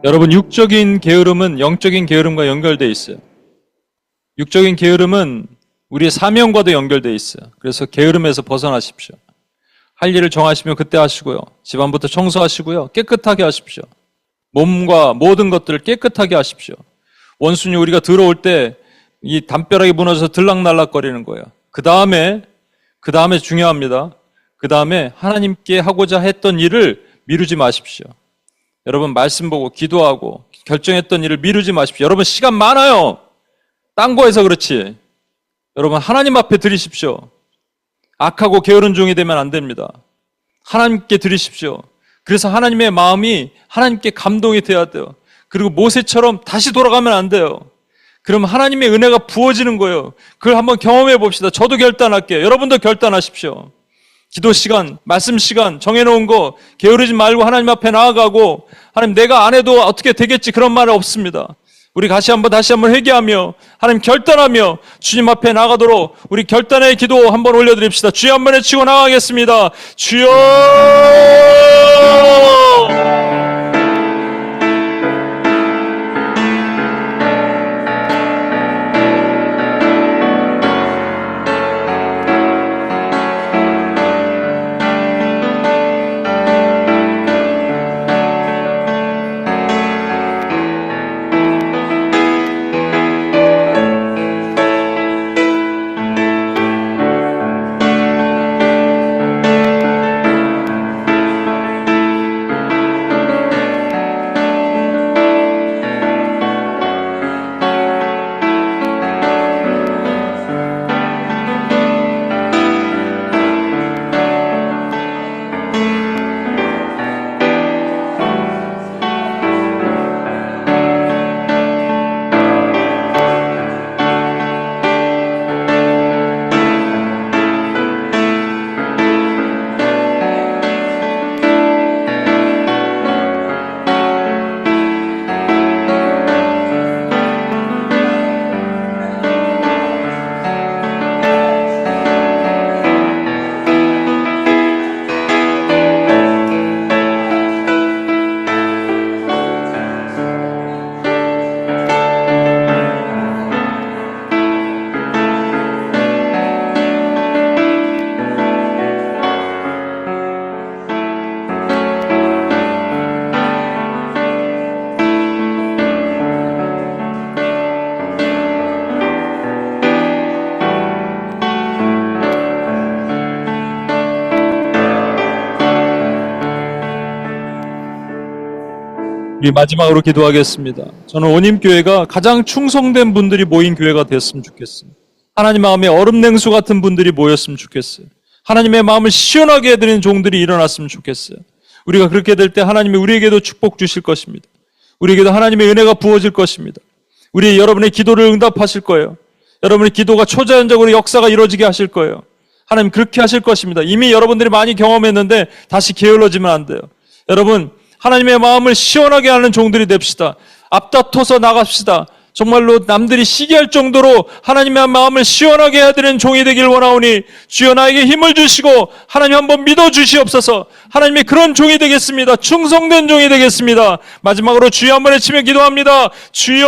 여러분, 육적인 게으름은 영적인 게으름과 연결되어 있어요. 육적인 게으름은 우리의 사명과도 연결되어 있어요. 그래서 게으름에서 벗어나십시오. 할 일을 정하시면 그때 하시고요. 집안부터 청소하시고요. 깨끗하게 하십시오. 몸과 모든 것들을 깨끗하게 하십시오. 원순이 우리가 들어올 때 이 담벼락이 무너져서 들락날락거리는 거예요. 그 다음에 중요합니다. 그 다음에 하나님께 하고자 했던 일을 미루지 마십시오. 여러분, 말씀 보고 기도하고 결정했던 일을 미루지 마십시오. 여러분, 시간 많아요. 딴 거에서 그렇지. 여러분, 하나님 앞에 드리십시오. 악하고 게으른 종이 되면 안 됩니다. 하나님께 드리십시오. 그래서 하나님의 마음이 하나님께 감동이 돼야 돼요. 그리고 모세처럼 다시 돌아가면 안 돼요. 그럼 하나님의 은혜가 부어지는 거예요. 그걸 한번 경험해 봅시다. 저도 결단할게요. 여러분도 결단하십시오. 기도 시간, 말씀 시간 정해놓은 거 게으르지 말고 하나님 앞에 나아가고, 하나님 내가 안 해도 어떻게 되겠지, 그런 말 없습니다. 우리 다시 한번 회개하며 하나님 결단하며 주님 앞에 나가도록 우리 결단의 기도 한번 올려드립시다. 주여 한번 외치고 나가겠습니다. 주여! 우리 마지막으로 기도하겠습니다. 저는 원임교회가 가장 충성된 분들이 모인 교회가 됐으면 좋겠어요. 하나님 마음에 얼음 냉수 같은 분들이 모였으면 좋겠어요. 하나님의 마음을 시원하게 해드리는 종들이 일어났으면 좋겠어요. 우리가 그렇게 될 때 하나님이 우리에게도 축복 주실 것입니다. 우리에게도 하나님의 은혜가 부어질 것입니다. 여러분의 기도를 응답하실 거예요. 여러분의 기도가 초자연적으로 역사가 이루어지게 하실 거예요. 하나님 그렇게 하실 것입니다. 이미 여러분들이 많이 경험했는데 다시 게을러지면 안 돼요. 여러분, 하나님의 마음을 시원하게 하는 종들이 됩시다. 앞다퉈서 나갑시다. 정말로 남들이 시기할 정도로 하나님의 마음을 시원하게 해드리는 종이 되길 원하오니 주여 나에게 힘을 주시고 하나님 한번 믿어주시옵소서. 하나님의 그런 종이 되겠습니다. 충성된 종이 되겠습니다. 마지막으로 주여 한번 외치며 기도합니다. 주여!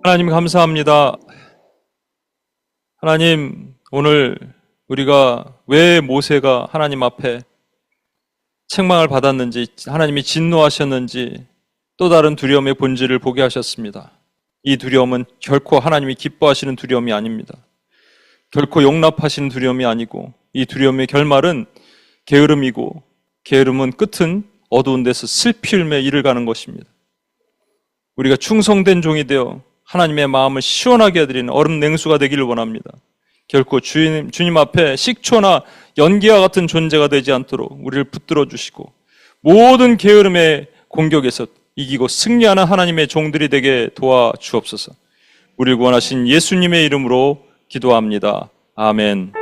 하나님 감사합니다. 하나님, 오늘 우리가 왜 모세가 하나님 앞에 책망을 받았는지, 하나님이 진노하셨는지 또 다른 두려움의 본질을 보게 하셨습니다. 이 두려움은 결코 하나님이 기뻐하시는 두려움이 아닙니다. 결코 용납하시는 두려움이 아니고, 이 두려움의 결말은 게으름이고, 게으름은 끝은 어두운 데서 슬피 울며 이를 가는 것입니다. 우리가 충성된 종이 되어 하나님의 마음을 시원하게 해드리는 얼음 냉수가 되기를 원합니다. 결코 주님 앞에 식초나 연기와 같은 존재가 되지 않도록 우리를 붙들어 주시고, 모든 게으름의 공격에서 이기고 승리하는 하나님의 종들이 되게 도와주옵소서. 우리를 구원하신 예수님의 이름으로 기도합니다. 아멘.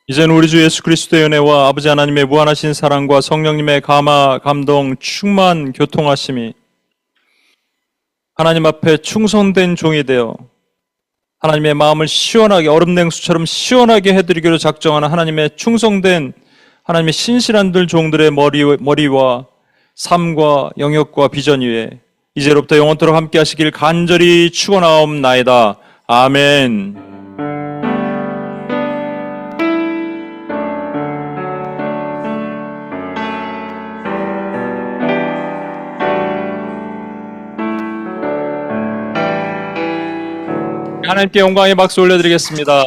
이제는 우리 주 예수 그리스도의 은혜와 아버지 하나님의 무한하신 사랑과 성령님의 감화, 감동, 충만, 교통하심이 하나님 앞에 충성된 종이 되어 하나님의 마음을 시원하게, 얼음 냉수처럼 시원하게 해드리기로 작정하는 하나님의 충성된, 하나님의 신실한 종들의 머리와 삶과 영역과 비전 위에 이제로부터 영원토록 함께 하시길 간절히 축원하옵나이다. 아멘. 하나님께 영광의 박수 올려드리겠습니다.